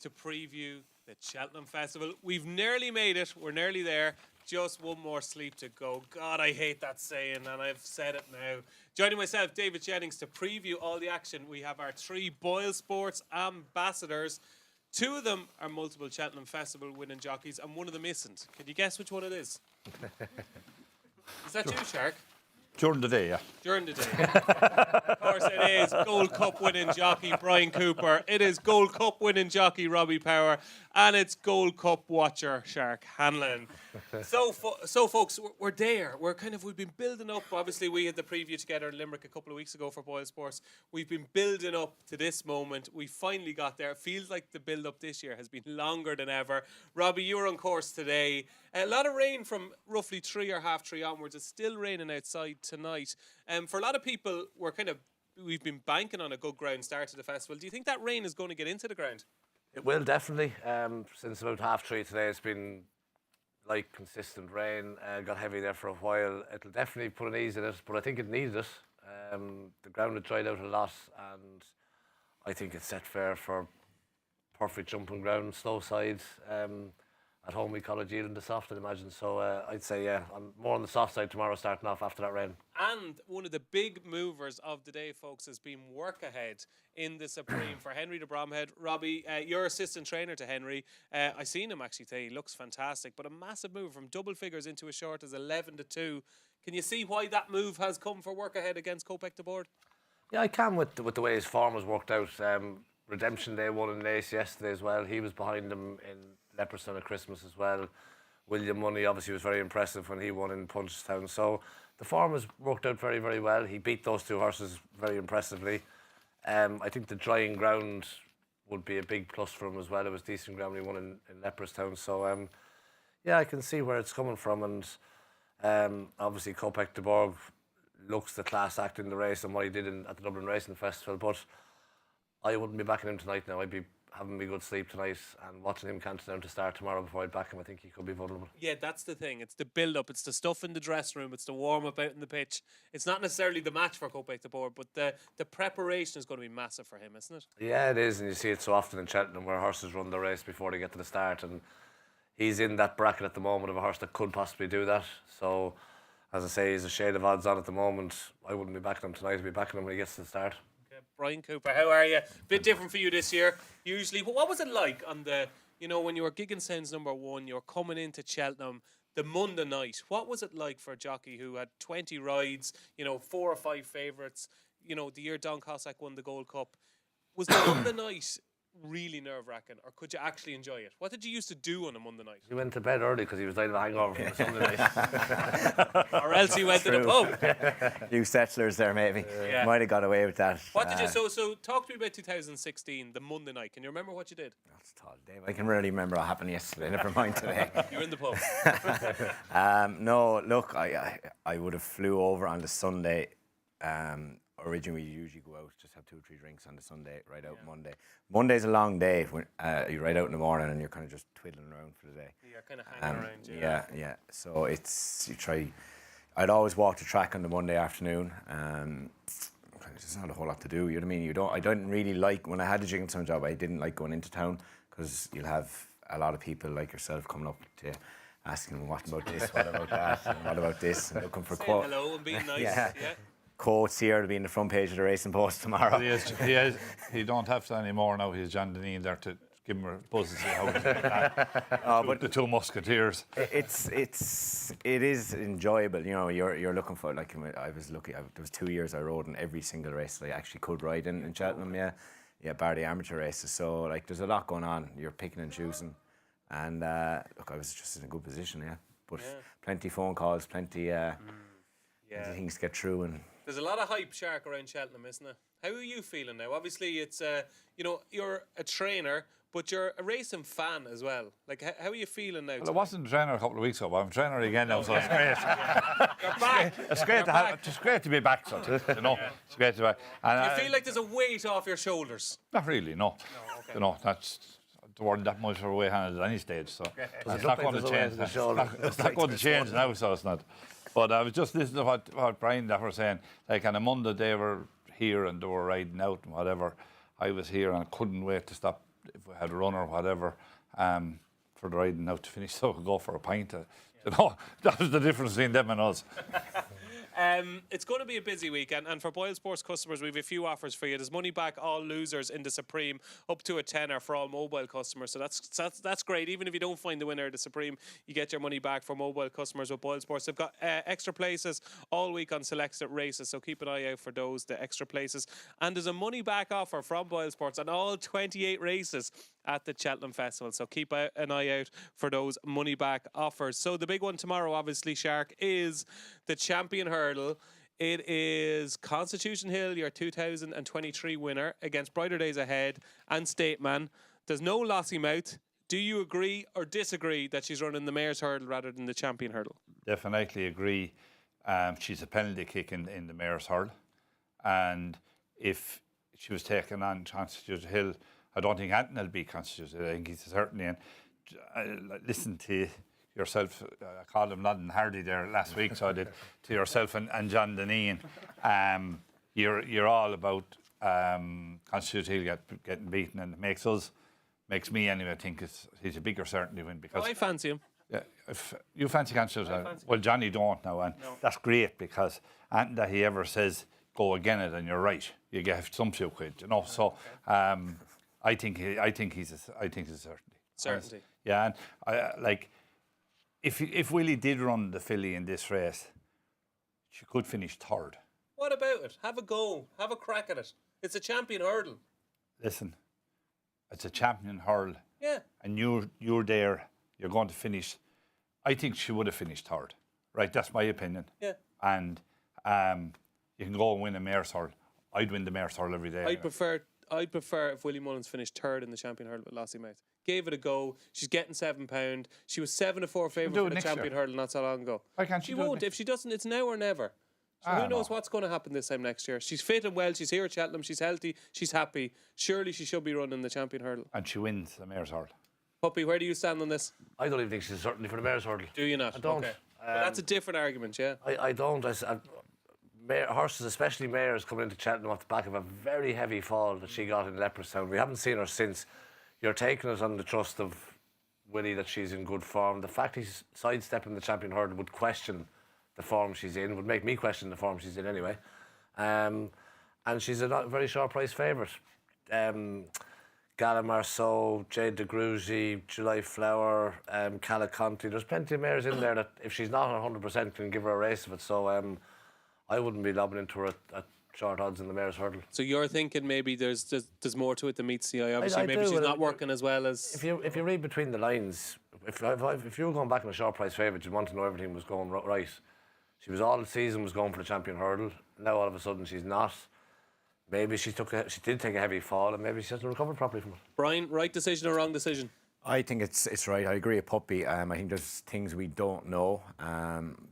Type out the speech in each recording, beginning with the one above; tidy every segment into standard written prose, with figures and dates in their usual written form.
to preview the Cheltenham Festival. We've nearly made it. We're nearly there. Just one more sleep to go. God, I hate that saying, and I've said it now. Joining myself, David Jennings, to preview all the action, we have our 3 BoyleSports ambassadors. 2 of them are multiple Cheltenham Festival winning jockeys, and one of them isn't. Can you guess which one it is? Is that you, Shark? During the day, yeah. During the day. Of course, it is Gold Cup winning jockey Brian Cooper. It is Gold Cup winning jockey Robbie Power. And it's Gold Cup watcher Shark Hanlon. So folks, we're there. We've been building up. Obviously, we had the preview together in Limerick a couple of weeks ago for BoyleSports. We've been building up to this moment. We finally got there. It feels like the build-up this year has been longer than ever. Robbie, you were on course today. A lot of rain from roughly 3 or half 3 onwards. It's still raining outside tonight. For a lot of people, we've been banking on a good ground start to the festival. Do you think that rain is going to get into the ground? It will, definitely. Since about 3:30 today, it's been like consistent rain. Got heavy there for a while. It'll definitely put an ease in it, but I think it needed it. The ground had dried out a lot, and I think it's set fair for perfect jumping ground, slow sides. At home, we call it yielding the soft, I'd imagine. So I'd say, yeah, I'm more on the soft side tomorrow, starting off after that rain. And one of the big movers of the day, folks, has been work ahead in the Supreme for Henry de Bromhead. Robbie, you're assistant trainer to Henry. I seen him actually today. He looks fantastic, but a massive move from double figures into as short as 11-2. Can you see why that move has come for work ahead against Kopek de Board? Yeah, I can with the way his form has worked out. Redemption Day won in Lace yesterday as well. He was behind him in Leopardstown at Christmas as well. William Money obviously was very impressive when he won in Punchestown. So the form has worked out very, very well. He beat those 2 horses very impressively. I think the drying ground would be a big plus for him as well. It was decent ground he won in Leopardstown. So yeah, I can see where it's coming from. And obviously Kopek de Board looks the class act in the race and what he did at the Dublin Racing Festival. But I wouldn't be backing him tonight now. I'd be having a good sleep tonight and watching him canter down to start tomorrow before I'd back him. I think he could be vulnerable. Yeah, that's the thing. It's the build-up. It's the stuff in the dressing room. It's the warm-up out in the pitch. It's not necessarily the match for Kopek de Board, but the preparation is going to be massive for him, isn't it? Yeah, it is. And you see it so often in Cheltenham where horses run the race before they get to the start. And he's in that bracket at the moment of a horse that could possibly do that. So, as I say, he's a shade of odds on at the moment. I wouldn't be backing him tonight. I'd be backing him when he gets to the start. Brian Cooper, how are you? Bit different for you this year. Usually, what was it like on the, when you were Gig and Sounds #1, you were coming into Cheltenham the Monday night? What was it like for a jockey who had 20 rides, 4 or 5 favourites, the year Don Cossack won the Gold Cup? Was the Monday night really nerve-wracking, or could you actually enjoy it? What did you used to do on a Monday night? He went to bed early because he was dying of a hangover from the Sunday night. Or else he went to the pub. You settlers there, maybe. Might have got away with that. What did you... So talk to me about 2016, the Monday night. Can you remember what you did? That's tall, Dave. I can rarely remember what happened yesterday. Never mind today. You were in the pub. No, look, I would have flew over on the Sunday. Originally, we usually go out, just have 2 or 3 drinks on the Sunday, ride out Monday. Monday's a long day. When you ride out in the morning and you're kind of just twiddling around for the day. You're kind of hanging around, Yeah. So you try. I'd always walk the track on the Monday afternoon. There's not a whole lot to do. You know what I mean? I don't really like, when I had the Gig and Sound job, I didn't like going into town because you'll have a lot of people like yourself coming up to asking, what about this, what about that, and what about this, and looking for quotes. Hello and being nice. Yeah. Quotes here to be in the front page of the Racing Post tomorrow. He don't have to anymore now. He's John Deneen there to give him a buzz and see how he's doing. But the 2 Musketeers. It is enjoyable. You're looking for, like, I was lucky. There was 2 years I rode in every single race that I actually could ride in Cheltenham. Yeah, bar the amateur races. So like, there's a lot going on. You're picking and choosing, and look, I was just in a good position. Yeah, but plenty phone calls, plenty things to get through and. There's a lot of hype, Shark, around Cheltenham, isn't it? How are you feeling now? Obviously, it's you're a trainer, but you're a racing fan as well. Like, how are you feeling now? Well, I wasn't a trainer a couple of weeks ago, but I'm a trainer again now, so it's great. You're back. It's great to be back, so it's great to be back. And do you feel like there's a weight off your shoulders? Not really, no. Okay. That's the word that much for way handled at any stage, so it's not going to change. It's not going to change now, so it's not. But I was just listening to what Brian that were saying. Like on a Monday they were here and they were riding out and whatever. I was here and I couldn't wait to stop if we had a run or whatever for the riding out to finish, so we'd go for a pint. You know, that was the difference between them and us. It's going to be a busy weekend, and for BoyleSports customers, we have a few offers for you. There's money back all losers in the Supreme, up to a tenner for all mobile customers. So that's great. Even if you don't find the winner of the Supreme, you get your money back for mobile customers with BoyleSports. They've got extra places all week on selected races, so keep an eye out for those, the extra places. And there's a money back offer from BoyleSports on all 28 races at the Cheltenham Festival. So keep an eye out for those money back offers. So the big one tomorrow, obviously, Shark, is the Champion Hurdle. It is Constitution Hill, your 2023 winner, against Brighter Days Ahead and Stateman. There's no lossy mouth. Do you agree or disagree that she's running the Mayor's Hurdle rather than the Champion Hurdle? Definitely agree. She's a penalty kick in the Mayor's Hurdle. And if she was taken on Constitution Hill, I don't think Anthony will be Constitution Hill. I think he's certainly in. Listen to yourself, I called him Nodding Hardy there last week, so I did, to yourself and John Deneen. You're all about Constitution Hill getting beaten, and it makes me anyway think he's a bigger certainty win, because I fancy him. Yeah, if you fancy Constitution Hill, well, Johnny don't now, and that's great, because anything that he ever says, go again it, and you're right, you get some few quid, you know. So I think he's a certainty. Certainty. Yeah, and I if Willie did run the filly in this race, she could finish third. What about it? Have a go. Have a crack at it. It's a Champion Hurdle. Listen, it's a Champion Hurdle. Yeah. And you're there. You're going to finish. I think she would have finished third. Right, that's my opinion. Yeah. And you can go and win a Mayor's Hurdle. I'd win the Mayor's Hurdle every day. I'd prefer if Willie Mullins finished third in the Champion Hurdle with Lossy Mouth. Gave it a go. She's getting £7. She was 7-4 favourite for the Champion Hurdle not so long ago. Why can't she won't. If she doesn't, it's now or never. So who knows what's going to happen this time next year? She's fit and well. She's here at Cheltenham. She's healthy. She's happy. Surely she should be running the Champion Hurdle. And she wins the Mayor's Hurdle. Puppy, where do you stand on this? I don't even think she's certainly for the Mayor's Hurdle. Do you not? I don't. Okay. Well, that's a different argument, yeah. I don't. Horses, especially Mayor's, coming into Cheltenham off the back of a very heavy fall that she got in Leopardstown. We haven't seen her since. You're taking us on the trust of Willie that she's in good form. The fact he's sidestepping the Champion Hurdle would question the form she's in, would make me question the form she's in anyway. And she's a very short price favourite. Gallagher, Jade de Grugy, July Flower, Calaconte. There's plenty of mares in there that, if she's not 100%, can give her a race of it. So I wouldn't be lobbing into her at short odds in the Mayor's Hurdle. So you're thinking maybe there's more to it than meets the eye. Obviously, maybe she's not working as well as. If you read between the lines, if you were going back in a short price favourite, you'd want to know everything was going right. She was all the season was going for the Champion Hurdle. Now all of a sudden she's not. Maybe she did take a heavy fall, and maybe she hasn't recovered properly from it. Brian, right decision or wrong decision? I think it's right. I agree with Puppy. I think there's things we don't know.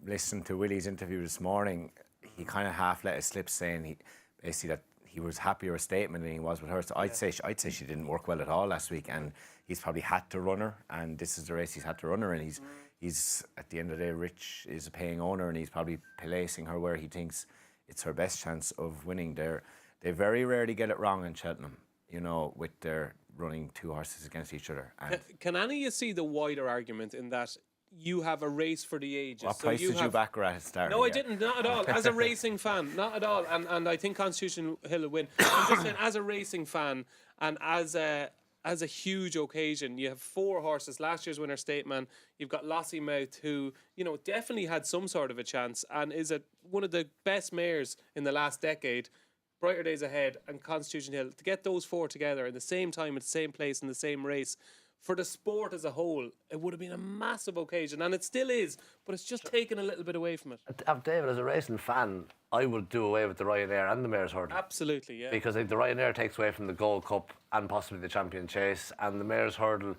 Listen to Willie's interview this morning. He kind of half let it slip, saying that he was happier with Stateman than he was with her. So I'd say she didn't work well at all last week, and he's probably had to run her, and this is the race he's had to run her, and he's at the end of the day, Rich is a paying owner, and he's probably placing her where he thinks it's her best chance of winning. They very rarely get it wrong in Cheltenham, you know, with their running two horses against each other. And can any of you see the wider argument in that you have a race for the ages? What price did you back her at start? No, I didn't, not at all. As a racing fan, not at all. And I think Constitution Hill will win. I'm just saying, as a racing fan and as a huge occasion, you have 4 horses. Last year's winner, Stateman. You've got Lossy Mouth, who, you know, definitely had some sort of a chance and is one of the best mares in the last decade. Brighter Days Ahead and Constitution Hill. To get those 4 together in the same time, at the same place, in the same race, for the sport as a whole, it would have been a massive occasion, and it still is, but it's just taken a little bit away from it. David, as a racing fan, I would do away with the Ryanair and the Mayor's Hurdle. Absolutely, yeah. Because the Ryanair takes away from the Gold Cup and possibly the Champion Chase, and the Mayor's Hurdle,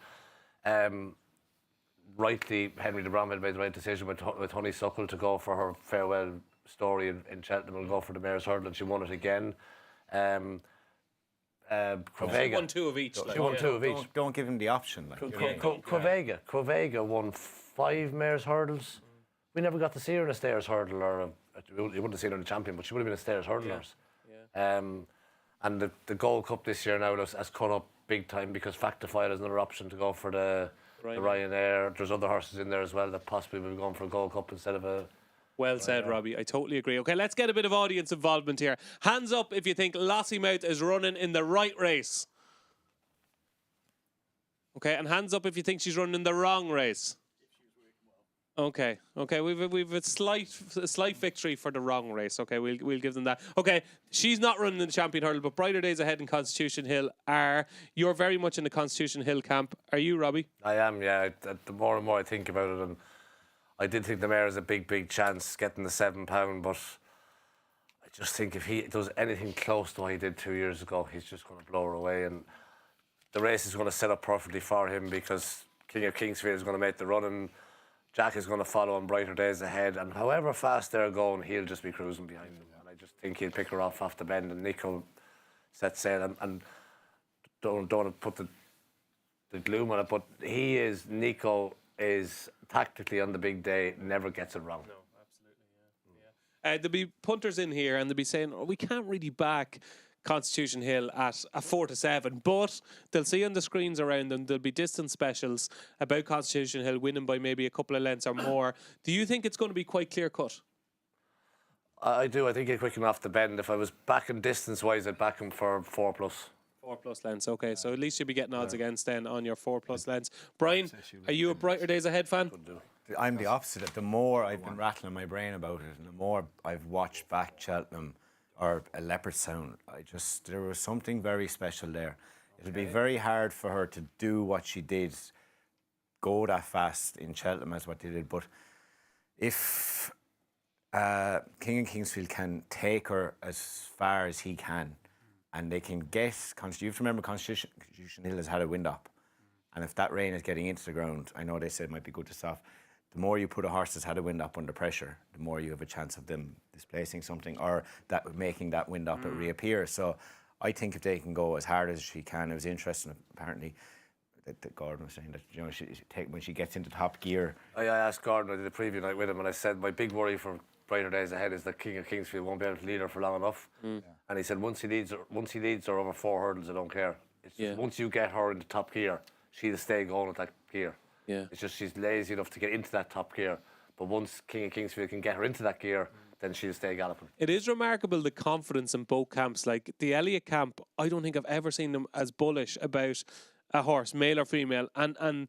rightly, Henry de Bromhead made the right decision with Honeysuckle to go for her farewell story in Cheltenham and go for the Mayor's Hurdle, and she won it again. She won 2 of each. She won 2 of each. Don't give him the option. Quavega won 5 Mayor's Hurdles. We never got to see her in a Stayers Hurdle, or you wouldn't have seen her in the Champion, but she would have been a Stayers Hurdle horse. And the Gold Cup this year now has cut up big time because Factify is another option to go for the Ryanair. There's other horses in there as well that possibly will be going for a Gold Cup instead of a... Well said, Robbie. I totally agree. Okay, let's get a bit of audience involvement here. Hands up if you think Lossiemouth is running in the right race. Okay, and hands up if you think she's running in the wrong race. Okay, we've a slight victory for the wrong race. Okay, we'll give them that. Okay, she's not running in the Champion Hurdle, but Brighter Days Ahead in Constitution Hill are. You're very much in the Constitution Hill camp. Are you, Robbie? I am, yeah. The more and more I think about it, and I did think the mare has a big chance getting the £7, but I just think if he does anything close to what he did 2 years ago, he's just going to blow her away. And the race is going to set up perfectly for him because King of Kingsfield is going to make the run and Jack is going to follow on Brighter Days Ahead. And however fast they're going, he'll just be cruising behind them. And I just think he'll pick her off the bend and Nico set sail. And don't put the gloom on it, but Nico is tactically on the big day, never gets it wrong. No, absolutely, yeah. There'll be punters in here and they'll be saying, we can't really back Constitution Hill at a 4-7, but they'll see on the screens around them there'll be distance specials about Constitution Hill winning by maybe a couple of lengths or more. Do you think it's going to be quite clear cut? I do. I think he'll quicken off the bend. If I was backing distance wise, I'd back him for 4+. 4+ lengths, okay. So at least you'll be getting odds against then on your 4+ lengths. Brian, are you a Brighter Days Ahead fan? I'm the opposite. The more I've been rattling my brain about it, and the more I've watched back Cheltenham or a Leopard Sound, there was something very special there. It'll be very hard for her to do what she did, go that fast in Cheltenham as what they did. But if King and Kingsfield can take her as far as he can, and they can get, you have to remember Constitution Hill has had a wind up. And if that rain is getting into the ground, I know they said it might be good to stop. The more you put a horse that's had a wind up under pressure, the more you have a chance of them displacing something or that making that wind up reappear. So I think if they can go as hard as she can, it was interesting apparently that Gordon was saying that when she gets into top gear. I asked Gordon, I did a preview night with him, and I said my big worry for Brighter Days Ahead is that King of Kingsfield won't be able to lead her for long enough. And he said once he leads her over 4 hurdles, I don't care. It's just once you get her into top gear, she'll stay going at that gear. Yeah. It's just she's lazy enough to get into that top gear. But once King of Kingsfield can get her into that gear, then she'll stay galloping. It is remarkable the confidence in both camps. Like the Elliott camp, I don't think I've ever seen them as bullish about a horse, male or female, and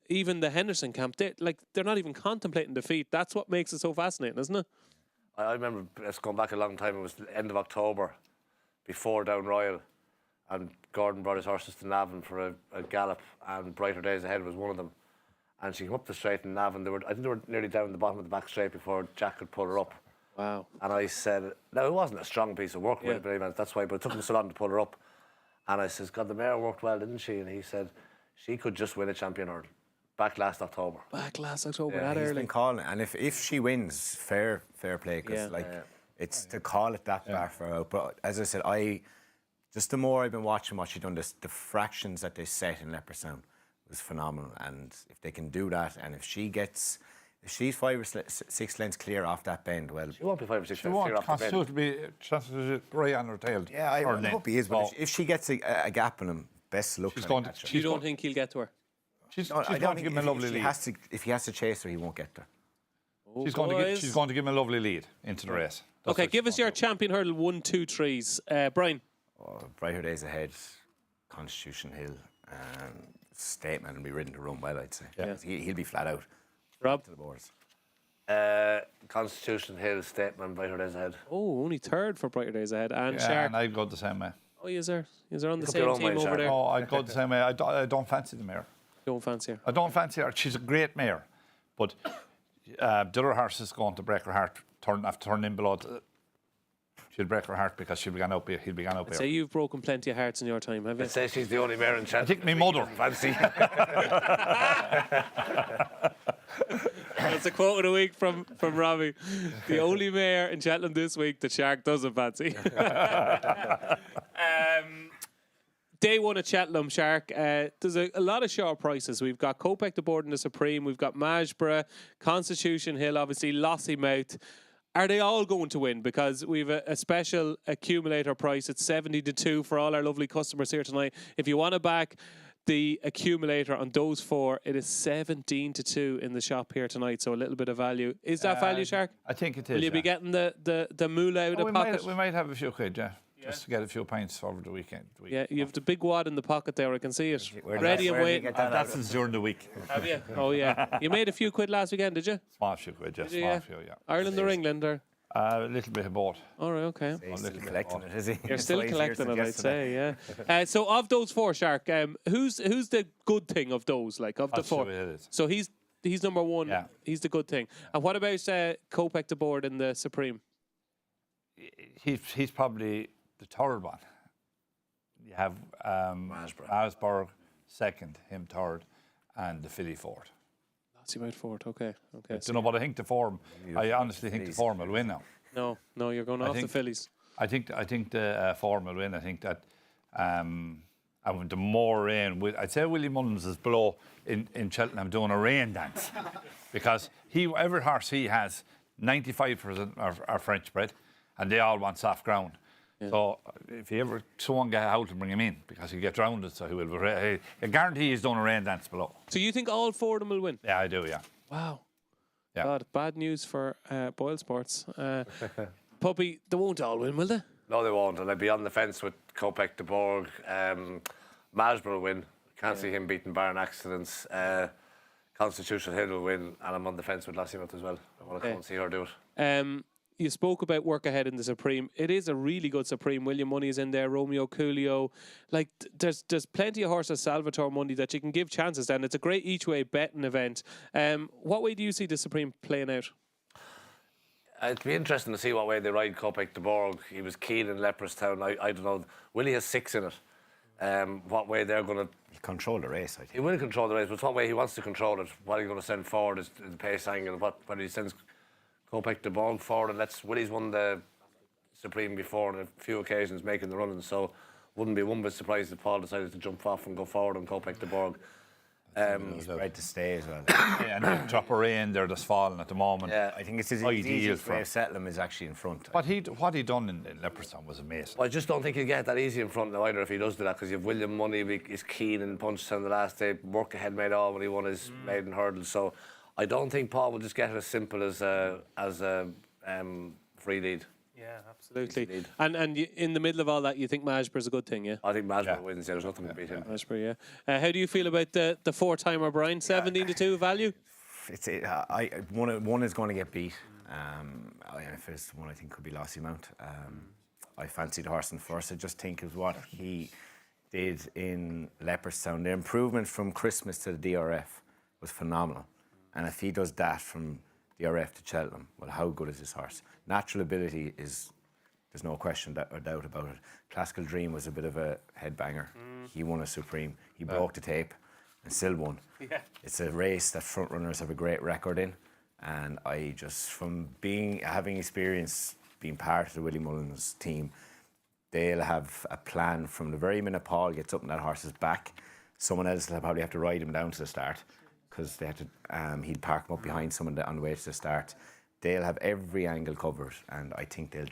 even the Henderson camp, they're not even contemplating defeat. That's what makes it so fascinating, isn't it? I remember, it's going back a long time, it was the end of October, before Down Royal, and Gordon brought his horses to Navan for a gallop, and Brighter Days Ahead was one of them. And she came up the straight in Navan. I think they were nearly down the bottom of the back straight before Jack could pull her up. Wow. And I said, now it wasn't a strong piece of work, that's why, but it took him so long to pull her up. And I says, God, the mare worked well, didn't she? And he said, she could just win a Champion Hurdle. Back last October, that he's early. been calling it. And if she wins, fair play, because it's to call it that far for out. But as I said, just the more I've been watching what she's done, the fractions that they set in Leopard Sound was phenomenal. And if they can do that, and if she's 5 or 6 lengths clear off that bend, well, she won't be 5 or 6 lengths clear off the bend. To be chances right on her tail. Yeah, I hope he is. But if she gets a gap in him, best luck. You don't think he'll get to her? She's going to give him a lovely lead. If he has to chase her, he won't get there. She's going to give him a lovely lead into the race. Okay, give us your Champion Hurdle 1, 2, 3s. Brian. Brighter Days Ahead, Constitution Hill, Statement will be ridden to run well, I'd say. Yeah. He'll be flat out. Rob? To the boards. Constitution Hill, Statement, Brighter Days Ahead. Oh, only 3rd for Brighter Days Ahead. And Shark. And I'd go the same way. Oh, is there on the same team over there? Oh, I'd go the same way. I don't fancy the mare. Don't fancy her? I don't fancy her. She's a great mare. But the other horse is going to break her heart, after turning in below. She'll break her heart because he'll be gone up here. I'd say you've broken plenty of hearts in your time, have you? I'd say she's the only mare in Cheltenham. I think my mother. Fancy. That's a quote of the week from Robbie. The only mare in Cheltenham this week that Shark doesn't fancy. Day 1 at Cheltenham, Shark. There's a lot of short prices. We've got Kopek the board in the Supreme. We've got Majborough, Constitution Hill, obviously Lossiemouth. Are they all going to win? Because we've a special accumulator price. It's 70-2 for all our lovely customers here tonight. If you want to back the accumulator on those 4, it is 17-2 in the shop here tonight. So a little bit of value. Is that value, Shark? I think it is. Will you be getting the moolah out of pocket? We might have a few quid, just to get a few pints over the weekend. Yeah, you have the big wad in the pocket there. I can see it. Where Ready did and you waiting. get that That's during the week. Have you? Oh, yeah. You made a few quid last weekend, did you? Small few quid, just you, small yeah? few, yeah. Ireland or England? Or? A little bit of both. All right, okay. He's still collecting it, is he? You're still It's 5 years collecting since it, I'd yesterday. say, yeah. So of those 4, Shark, who's the good thing of those? Like of the That's 4? the way it is. So he's number 1. Yeah. He's the good thing. And what about Kopek the board in the Supreme? He's probably the 3rd one. You have Marsburg second, him 3rd, and the filly 4th. That's about 4th. Okay. I don't know, but I think the form. I honestly think the form will win now. No, you're going off the fillies. I think the form will win. I think that the more rain, I'd say Willie Mullins is below in Cheltenham doing a rain dance because every horse he has 95% are French bred, and they all want soft ground. Yeah. So if someone get out to bring him in because he gets rounded, so he will. I guarantee he's doing a rain dance below. So you think all 4 of them will win? Yeah, I do. Yeah. Wow. Yeah. God, bad news for Boyle Sports. Puppy, they won't all win, will they? No, they won't. And I'd be on the fence with Kopek de Borg. Masborough will win. Can't see him beating Barn Accidents. Constitutional Hill will win. And I'm on the fence with Lassimouth as well. I want to come and see her do it. You spoke about work ahead in the Supreme. It is a really good Supreme. William Money is in there, Romeo Coolio. Like, there's plenty of horses, Salvatore Monday, that you can give chances down. It's a great each-way betting event. What way do you see the Supreme playing out? It'd be interesting to see what way they ride Kopek de Borg. He was keen in Leopardstown. I don't know. Willie has 6 in it. What way they're going to... He'll control the race, I think. He will control the race, but what way he wants to control it, what he's going to send forward is the pace angle, whether he sends Kopek de Borg forward, and Willie's won the Supreme before on a few occasions making the running, so wouldn't be one bit surprised if Paul decided to jump off and go forward on Kopek de Borg. He's right to stay as well. Yeah, and the drop of rain, they're just falling at the moment. Yeah. I think it's his Ideal easiest for way him. of settling him is actually in front. What he done in Leopardstown was amazing. Well, I just don't think he'll get that easy in front now either if he does do that, because you have William Money is keen in Punchestown the last day, work ahead made all when he won his maiden hurdle, so I don't think Paul will just get it as simple as a free lead. Yeah, absolutely. And in the middle of all that, you think Majbur's a good thing, yeah? I think Masborough wins. There's nothing to beat him. Majbur, yeah. How do you feel about the 4-timer, Brian? 17-2 value? One is going to get beat. If it's one, I think could be Lassimouth. I fancy the horse in first. I just think of what he did in Leopardstown. The improvement from Christmas to the DRF was phenomenal. And if he does that from DRF to Cheltenham, well, how good is this horse? Natural ability is, there's no question or doubt about it. Classical Dream was a bit of a headbanger. He won a Supreme. He broke the tape and still won. Yeah. It's a race that front runners have a great record in. And I just, from having experience being part of the Willie Mullins team, they'll have a plan from the very minute Paul gets up on that horse's back. Someone else will probably have to ride him down to the start, because they had to. He'd park him up behind someone on the way to the start. They'll have every angle covered, and I think they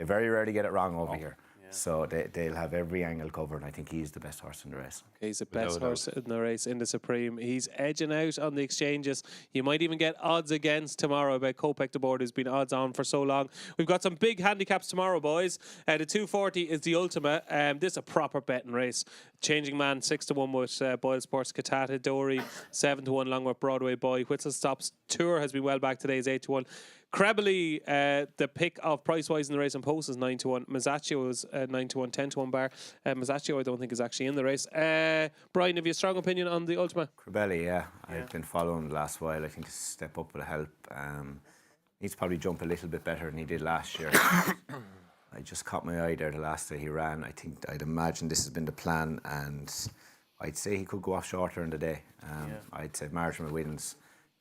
very rarely get it wrong over here. So they'll have every angle covered, and I think he's the best horse in the race. Okay, he's the best horse in the race in the Supreme. He's edging out on the exchanges. You might even get odds against tomorrow about Kopek de Borg, who's been odds on for so long. We've got some big handicaps tomorrow, boys. The 240 is the ultimate. This is a proper betting race. Changing Man 6-1 with BoyleSports Catata Dory, 7-1 along with Broadway Boy. Whistle Stops Tour has been well back today, is 8-1. Crebbley, the pick of price-wise in the race and post is 9-1. Mazzaccio is 9-1, 10-1 bar. Mazzaccio, I don't think, is actually in the race. Brian, have you a strong opinion on the ultimate? Crebelli, yeah. I've been following the last while. I think to step up will help. Needs to probably jump a little bit better than he did last year. I just caught my eye there the last day he ran. I'd imagine this has been the plan, and I'd say he could go off shorter in the day. I'd say marginal wins.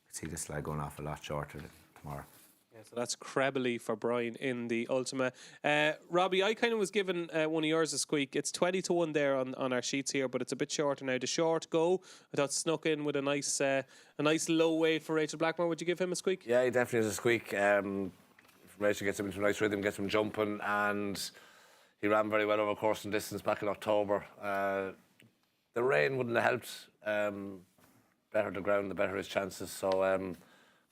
I'd see this lad going off a lot shorter tomorrow. So that's Crebbley for Brian in the Ultima. Robbie, I kind of was given one of yours a squeak. It's 20-1 there on our sheets here, but it's a bit shorter now. The short go, I thought snuck in with a nice low weight for Rachel Blackmore. Would you give him a squeak? Yeah, he definitely has a squeak. Rachel gets him into a nice rhythm, gets him jumping, and he ran very well over course and distance back in October. The rain wouldn't have helped. Better the ground, the better his chances. So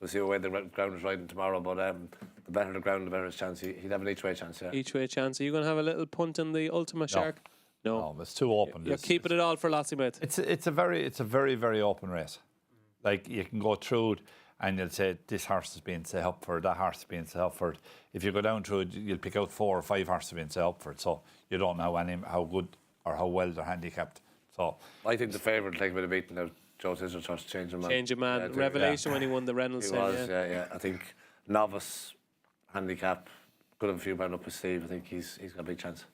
we'll see what way the ground is riding tomorrow. But the better the ground, the better his chance. He'd have an each-way chance, yeah. Each-way chance. Are you going to have a little punt in the Ultima Shark? No, it's too open. You're keeping it all for Lassie, mate. It's a very, very open race. Like, you can go through it and you'll say, this horse is being set up for it, that horse is being set up for it. If you go down through it, you'll pick out 4 or 5 horses being set up for it. So you don't know how good or how well they're handicapped. So I think the favourite will take a bit of beating now. Joe Tisdale starts changing man. Change of man. Revelation when he won the Reynolds. He was, yeah. I think novice handicap could have a few pound up his sleeve. I think he's got a big chance.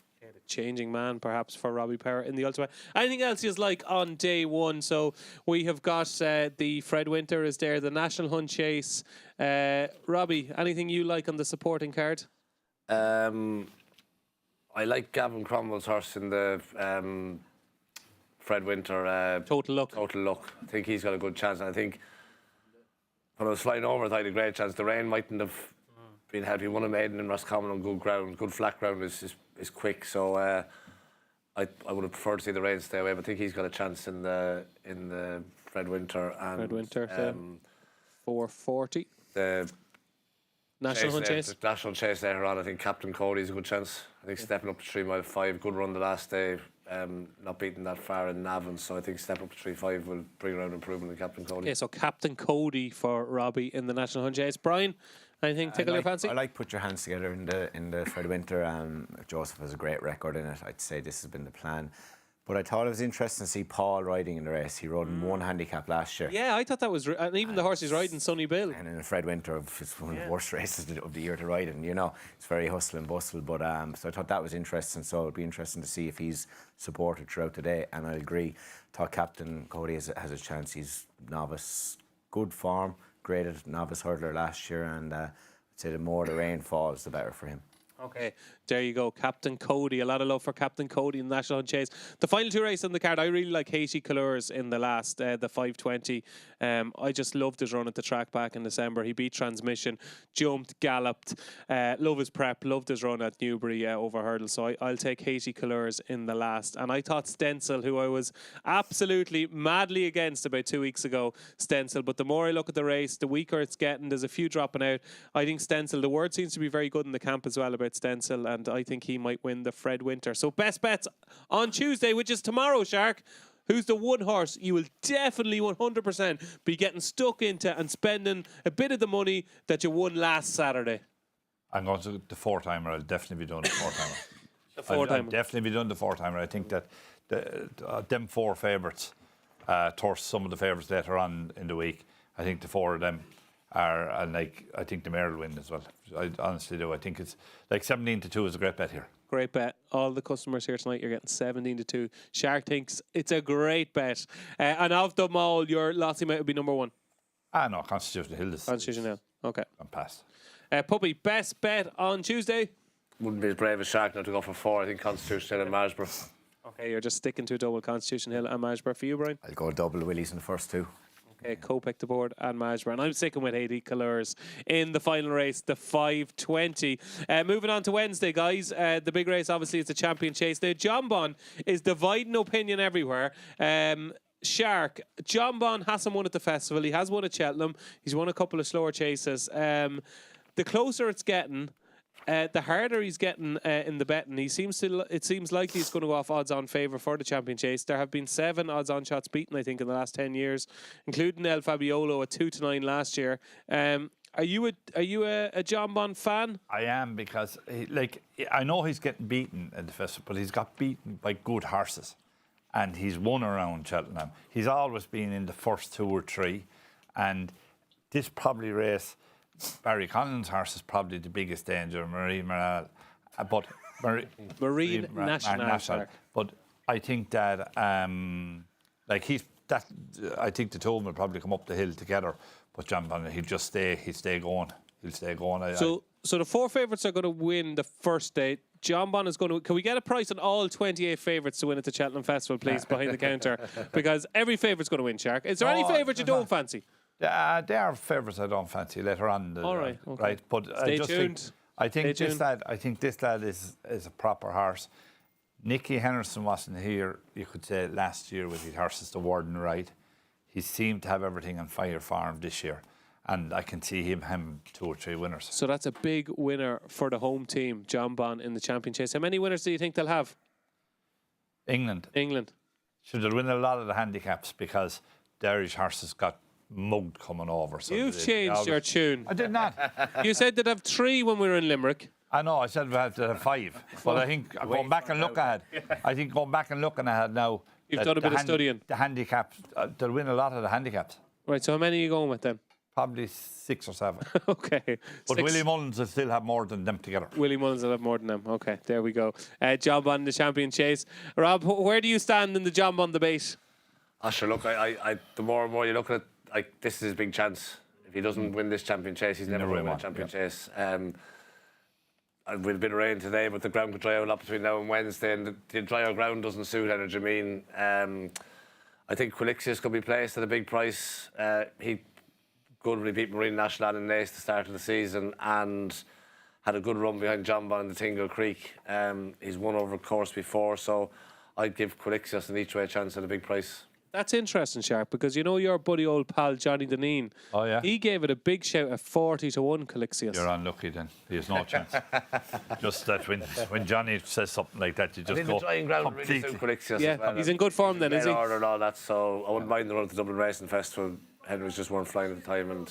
Changing man, perhaps, for Robbie Power in the Ultimate. Anything else you like on day one? So we have got the Fred Winter is there, the National Hunt Chase. Robbie, anything you like on the supporting card? I like Gavin Cromwell's horse in the Fred Winter. Total Luck. Total Luck. I think he's got a good chance. And I think when I was flying over, I thought he had a great chance. The rain mightn't have been helped. He won a maiden in Roscommon on good ground. Good flat ground is quick. So I would have preferred to see the rain stay away. But I think he's got a chance in the Fred Winter. And, Fred Winter, 440. The National Hunt Chase. The National Chase later on, I think Captain Cody's a good chance. I think stepping up to 3 mile 5, good run the last day, not beating that far in Navan, so I think stepping up to 3-5 will bring around improvement in Captain Cody. Okay, so Captain Cody for Robbie in the National Hunt Chase. Brian, anything tickle your fancy? I like Put Your Hands Together in the Fred Winter. Joseph has a great record in it. I'd say this has been the plan. But I thought it was interesting to see Paul riding in the race. He rode in 1 handicap last year. Yeah, I thought that was... and even the horse he's riding, Sonny Bill. And in the Fred Winter, it's one of the worst races of the year to ride in. You know, it's very hustle and bustle. But so I thought that was interesting. So it'll be interesting to see if he's supported throughout the day. And I agree. Thought Captain Cody has a chance. He's novice, good form, great at novice hurdler last year. And I'd say the more the rain falls, the better for him. Okay, there you go, Captain Cody. A lot of love for Captain Cody in the National Hunt Chase. The final 2 races on the card, I really like Haiti Couleurs in the last, the 520. I just loved his run at the track back in December. He beat Transmission, jumped, galloped. Love his prep, loved his run at Newbury over hurdle. So I'll take Haiti Couleurs in the last. And I thought Stencil, who I was absolutely madly against about 2 weeks ago, Stencil. But the more I look at the race, the weaker it's getting. There's a few dropping out. I think Stencil, the word seems to be very good in the camp as well about Stencil, and I think he might win the Fred Winter. So best bets on Tuesday, which is tomorrow, Shark. Who's the one horse you will definitely 100% be getting stuck into and spending a bit of the money that you won last Saturday? I'm going to the 4-timer. I'll definitely be doing the 4-timer. The 4-timer. I'll definitely be doing the 4-timer. I think that them 4 favourites, towards some of the favourites later on in the week, I think the 4 of them are, and like, I think the mare will win as well. I honestly do. I think it's like 17-2 is a great bet here. Great bet. All the customers here tonight, you're getting 17-2. Shark thinks it's a great bet. And of them all, your Lottie mate would be number 1. No, Constitution Hill is. Constitution Hill. Okay. I'm past. Puppy, best bet on Tuesday? Wouldn't be as brave as Shark now to go for 4. I think Constitution Hill and Marsborough. Okay, you're just sticking to a double Constitution Hill and Marsborough for you, Brian? I'll go double Willies in the first 2. Okay, co-pick the board and Marsborough. And I'm sticking with Haiti Couleurs in the final race, the 520. Moving on to Wednesday, guys. The big race, obviously, is the Champion Chase. The John Bon is dividing opinion everywhere. Shark, John Bon hasn't won at the festival. He has won at Cheltenham. He's won a couple of slower chases. The closer it's getting, the harder he's getting in the betting. It seems likely he's going to go off odds-on favour for the Champion Chase. There have been 7 odds-on shots beaten, I think, in the last 10 years, including El Fabiolo at 2-9 last year. Are you a John Bon fan? I am, because I know he's getting beaten at the festival, but he's got beaten by good horses, and he's won around Cheltenham. He's always been in the first 2 or 3, and this probably race, Barry Collins' horse is probably the biggest danger, Marine National. But I think that I think the 2 of them will probably come up the hill together. But John Bon, he'll stay going. So the 4 favourites are going to win the first day. John Bon is going to... Can we get a price on all 28 favourites to win at the Cheltenham Festival, please, behind the counter? Because every favourite's going to win, Shark. Is there any favourite you don't fancy? They are favourites I don't fancy later on. All right. Okay. Right, but Stay tuned. I think Stay this tuned. lad is a proper horse. Nicky Henderson wasn't here, you could say, last year with his horses, the Warden Ride. He seemed to have everything on fire for him this year. And I can see him having 2 or 3 winners. So that's a big winner for the home team, John Bon, in the Champion Chase. How many winners do you think they'll have? England. Should they'll win a lot of the handicaps because the Irish horses got mugged coming over. So You've changed your tune. I did not. You said they'd have 3 when we were in Limerick. I know, I said we had to have 5. But I think going back and looking ahead now. You've done a bit of studying. The handicaps, they'll win a lot of the handicaps. Right, so how many are you going with then? Probably 6 or 7. Okay. But 6. Willie Mullins will still have more than them together. Willie Mullins will have more than them. Okay, there we go. John Bon in the Champion Chase. Rob, where do you stand in the John Bon debate? Sure, look, I the more and more you look at it, like, this is his big chance. If he doesn't win this Champion Chase, he's never going to win a Champion Chase. With a bit of rain today, but the ground could dry out a lot between now and Wednesday, and the drier ground doesn't suit Energy Mean. I think Quilixius could be placed at a big price. He good when he beat Marine National in Naas at the start of the season and had a good run behind John Bon in the Tingle Creek. He's won over course before, so I'd give Quilixius an each way chance at a big price. That's interesting, Sharp, because you know your buddy old pal Johnny Deneen. Oh, yeah? He gave it a big shout at 40-1 Calixius. You're unlucky then. He has no chance. Just that when Johnny says something like that, you just go the drying ground really completely. suit Quilixius Yeah, as well. he's in good form then, is he? Order and all that, so I wouldn't mind the run at the Dublin Racing Festival. Henrys just weren't flying at the time, and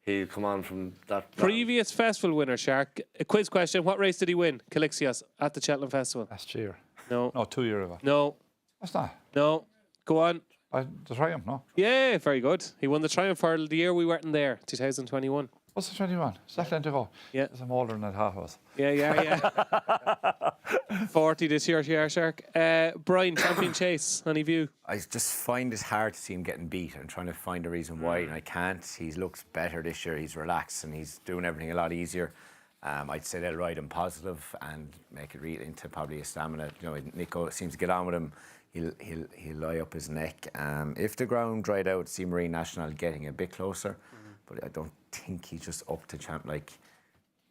he'll come on from that. Previous festival winner, Shark. A quiz question. What race did he win? Calixius at the Cheltenham Festival. Last year. No. No, 2 years ago. No. That's not. No. Go on. The Triumph, no? Yeah, very good. He won the Triumph for the year we weren't there, 2021. What's the 21? Is that long to go? Yeah. Because I'm older than I thought I was. Yeah. 40 this year, Shark. Brian, Champion Chase, any view? I just find it hard to see him getting beat. I'm trying to find a reason why, and I can't. He looks better this year. He's relaxed and he's doing everything a lot easier. I'd say they'll ride him positive and make it real into probably a stamina. You know, Nico seems to get on with him. He'll lie up his neck. If the ground dried out, see Marine National getting a bit closer, but I don't think he's just up to champ. Like,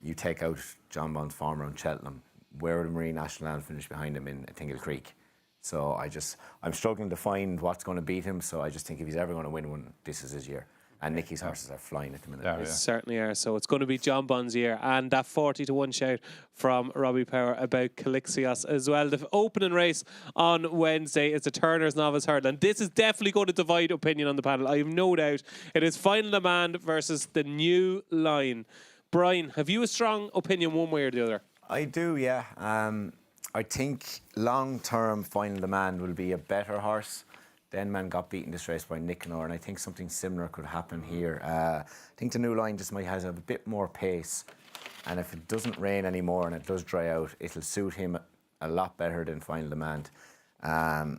you take out John Bon's form around Cheltenham, where would the Marine National finish behind him in Tingle Creek? So I'm struggling to find what's going to beat him. So I just think if he's ever going to win one, this is his year. And Nicky's horses are flying at the minute. Yeah, yeah. Certainly are. So it's going to be John Bon's year. And that 40-1 shout from Robbie Power about Calixius as well. The opening race on Wednesday is the Turner's Novice Hurdle. And this is definitely going to divide opinion on the panel. I have no doubt. It is Final Demand versus the New Line. Brian, have you a strong opinion one way or the other? I do, yeah. I think long-term Final Demand will be a better horse. Denman got beaten this race by Nicanor, and I think something similar could happen here. I think the New Line just might have a bit more pace, and if it doesn't rain anymore and it does dry out, it'll suit him a lot better than Final Demand.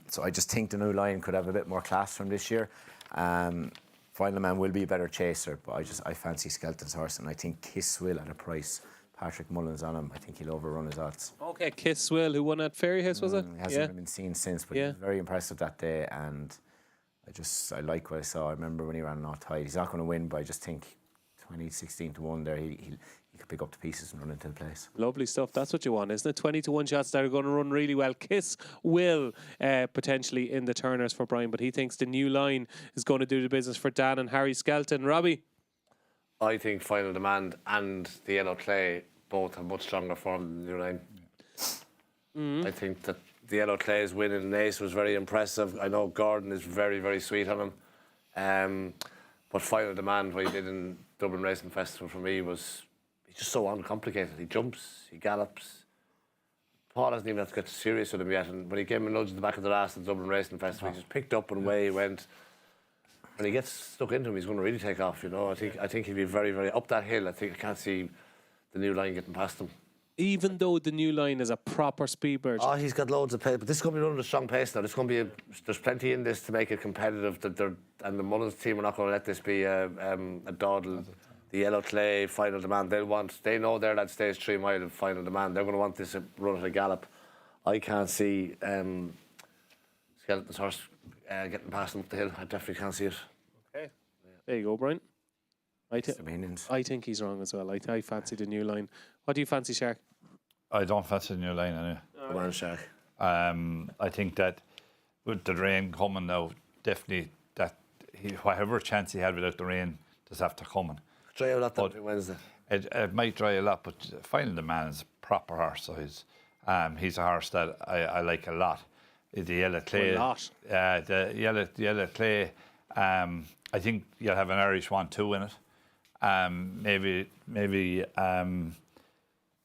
So I just think the New Line could have a bit more class from this year. Final Demand will be a better chaser, but I fancy Skelton's horse, and I think Kiss will at a price. Patrick Mullins on him. I think he'll overrun his odds. Okay, Kiss Will, who won at Fairy House, was it? He hasn't been seen since, but he was very impressive that day, and I like what I saw. I remember when he ran North Tide. He's not going to win, but I just think 16-1 there, he could pick up the pieces and run into the place. Lovely stuff. That's what you want, isn't it? 20-1 shots that are going to run really well. Kiss Will potentially in the Turners for Brian, but he thinks the New Line is going to do the business for Dan and Harry Skelton. Robbie? I think Final Demand and the Yellow Clay both have much stronger form than the New Line. I think that the Yellow Clay's win in Naas was very impressive. I know Gordon is very, very sweet on him. But Final Demand, what he did in Dublin Racing Festival for me was, he's just so uncomplicated. He jumps, he gallops. Paul hasn't even had to get serious with him yet. And when he gave him a nudge in the back of the last at the Dublin Racing Festival, he just picked up and away he went. When he gets stuck into him, he's going to really take off, you know. I think he'll be very, very up that hill. I can't see the New Line getting past him. Even though the New Line is a proper speed bird. Oh, he's got loads of pace, but this is going to be running a strong pace now. There's plenty in this to make it competitive. And the Mullins team are not going to let this be a dawdle. The Yellow Clay, Final Demand, they know their lad stays 3 mile of Final Demand. They're going to want this run at a gallop. I can't see Skeleton's horse getting past him up the hill. I definitely can't see it. Okay. There you go, Brian. The Minions. I think he's wrong as well. I fancy the new line. What do you fancy, Shark? I don't fancy the new line anyway. Come on, Shark. I think that with the rain coming now, definitely that whatever chance he had without the rain does after coming. Dry out that Wednesday. It might dry a lot, but Final the Man is a proper horse. So he's a horse that I like a lot. The yellow clay. The yellow clay. I think you'll have an Irish 1-2 in it. Maybe.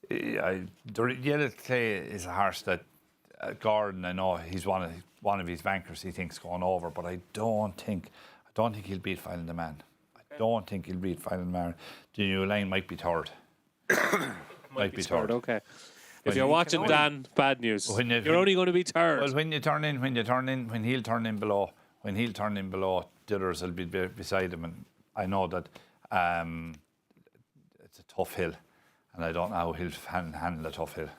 The yellow clay is a horse that Gordon, I know he's one of his bankers. He thinks going over, but I don't think he'll beat Final the Man. I don't think he'll beat Final the Man. The new line might be third. might be third. Okay. If you're watching Dan, bad news. You're only going to be third. Well, when he'll turn in below, the others will be beside him, and I know that it's a tough hill, and I don't know how he'll handle a tough hill.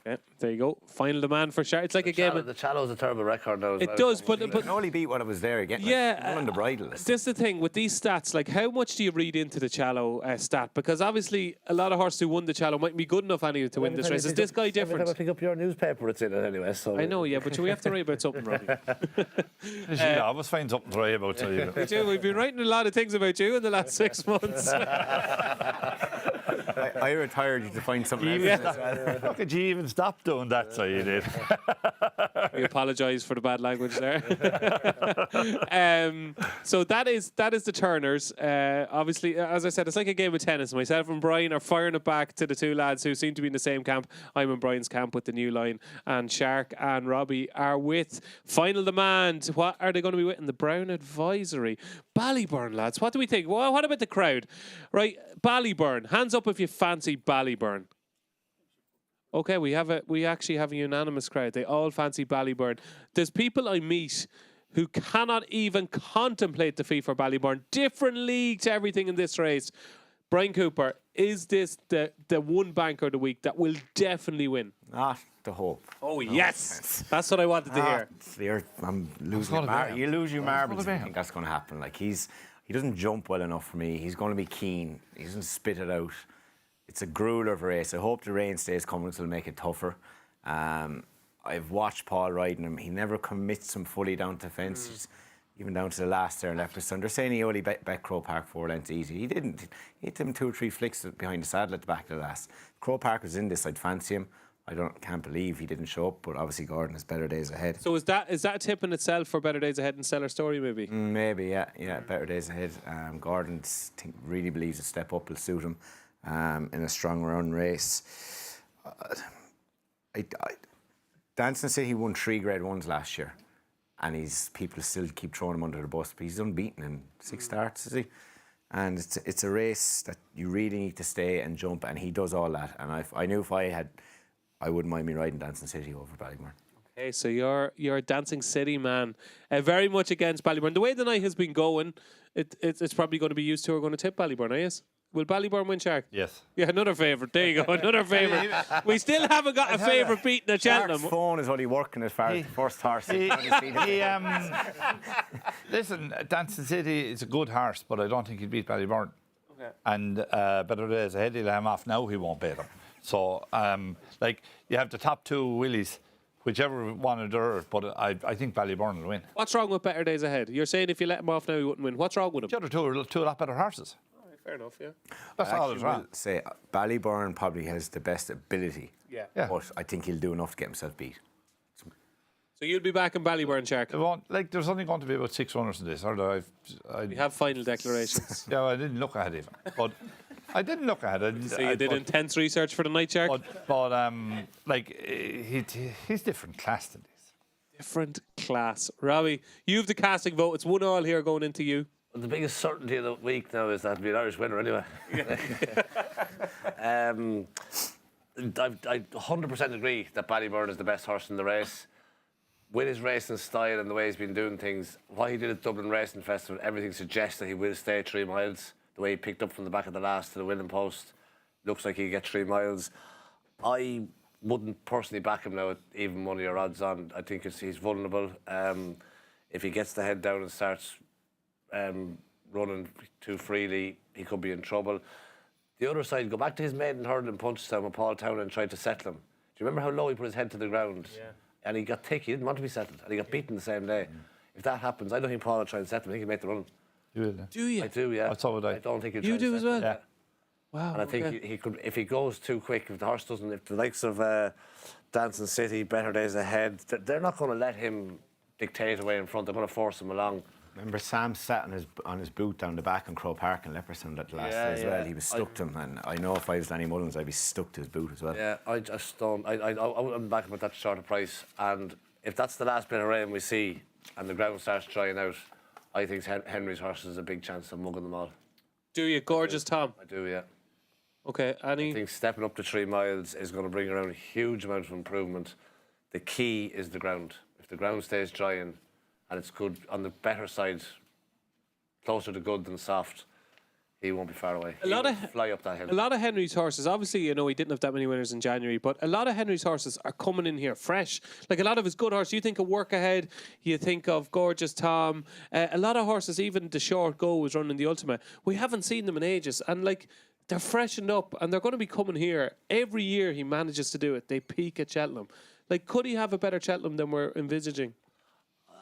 Okay, there you go. Final demand for Shark. It's like a game. The Challow's a terrible record now. It does, but only beat what it was there again. Yeah, on the bridle list. This is the thing with these stats. Like, how much do you read into the Challow stat? Because obviously, a lot of horses who won the Challow mightn't be good enough anyway to win this race. Is this guy different? Every time I pick up your newspaper, it's in it anyway. So I know, yeah, but we have to write about something, Robbie. I always find something to write about. We do. We've been writing a lot of things about you in the last 6 months. I retired you to find something else. How could you even stop doing that? So you did. We apologise for the bad language there. So that is the Turners. Obviously, as I said, it's like a game of tennis. Myself and Brian are firing it back to the two lads who seem to be in the same camp. I'm in Brian's camp with the new line, and Shark and Robbie are with Final Demand. What are they going to be with in the Brown Advisory? Ballyburn, lads. What do we think? Well, what about the crowd? Right, Ballyburn. Hands up if you fancy Ballyburn. Okay, we actually have a unanimous crowd. They all fancy Ballyburn. There's people I meet who cannot even contemplate defeat for Ballyburn. Different league to everything in this race. Brian Cooper, is this the one banker of the week that will definitely win? Not the hope. Oh, yes. That's what I wanted to hear. I'm losing you lose your marbles. I think that's going to happen. Like he doesn't jump well enough for me. He's going to be keen. He doesn't spit it out. It's a grueler of a race. I hope the rain stays coming, so it'll make it tougher. I've watched Paul riding him. He never commits him fully down to the fence. Even down to the last there in Leopardstown. They're saying he only bet Crow Park 4 lengths easy. He didn't. He hit him 2 or 3 flicks behind the saddle at the back of the last. Crow Park was in this. I'd fancy him. Can't believe he didn't show up, but obviously Gordon has better days ahead. So is that a tip in itself for better days ahead in Stellar Story, maybe? Maybe, yeah, better days ahead. Gordon really believes a step up will suit him in a strong run race. Dancing City won 3 Grade 1s last year, and people still keep throwing him under the bus, but he's unbeaten in 6 starts, is he? And it's a race that you really need to stay and jump, and he does all that. And I knew if I wouldn't mind me riding Dancing City over Ballymore. Okay, so you're a Dancing City man, very much against Ballymore. The way the night has been going, it's probably going to be used to are going to tip Ballymore, yes? Will Ballymore win, Shark? Yes. Yeah, another favourite. There you go, another favourite. We still haven't got a favourite beating at Cheltenham. Shark's phone is only working as far as the first horse. Listen, Dancing City is a good horse, but I don't think he'll beat Ballyburn. Okay. And better days ahead, he'll have him off now, he won't beat him. So, you have the top 2 Willies, whichever one of theirs, but I think Ballyburn will win. What's wrong with better days ahead? You're saying if you let him off now, he wouldn't win. What's wrong with him? The other 2 are 2 a lot better horses. Fair enough, yeah. That's all that's wrong. Say Ballyburn probably has the best ability. Yeah. But I think he'll do enough to get himself beat. So you'll be back in Ballyburn, Shark? There's only going to be about 6 runners in this. We have final declarations. Yeah, I didn't look ahead even. But I didn't look ahead. So you did intense research for the night, Shark? But he's different class than this. Different class. Robbie, you have the casting vote. It's 1-1 here going into you. Well, the biggest certainty of the week now is that it'll be an Irish winner anyway. I 100% agree that Ballyburn is the best horse in the race. With his racing style and the way he's been doing things, what he did at Dublin Racing Festival, everything suggests that he will stay 3 miles. The way he picked up from the back of the last to the winning post, looks like he'll get 3 miles. I wouldn't personally back him now at even money or odds on. I think he's vulnerable. If he gets the head down and starts running too freely, he could be in trouble. The other side, go back to his maiden hurdle in Punchestown when Paul Townend tried to settle him. Do you remember how low he put his head to the ground? Yeah. And he got thick, he didn't want to be settled, and he got beaten the same day. If that happens, I don't think Paul will try and settle him, I think he'll make the run. Do you? I do, yeah. So would I. I don't think he'll You try do and as settle well? him. Yeah. Wow. And I think he could, if he goes too quick, if the horse doesn't, if the likes of Dancing City, Better Days Ahead, they're not going to let him dictate away in front. They're going to force him along. Remember Sam sat on his boot down the back in Crow Park in Leopardstown that last day as well. He was stuck to him, and I know if I was Danny Mullins, I'd be stuck to his boot as well. Yeah, I just don't. I wouldn't back him at that sort of price. And if that's the last bit of rain we see, and the ground starts drying out, I think Henry's horse has a big chance of mugging them all. Do you? Gorgeous Tom. I do, yeah. Okay, Annie? I think stepping up to 3 miles is going to bring around a huge amount of improvement. The key is the ground. If the ground stays drying and it's good on the better side, closer to good than soft, he won't be far away. He will fly up that hill. A lot of Henry's horses, obviously, you know, he didn't have that many winners in January, but a lot of Henry's horses are coming in here fresh. Like a lot of his good horses, you think of Work Ahead, you think of Gorgeous Tom, a lot of horses, even the Short Go was running the Ultimate. We haven't seen them in ages, and like, they're freshened up, and they're going to be coming here. Every year he manages to do it. They peak at Cheltenham. Like, could he have a better Cheltenham than we're envisaging?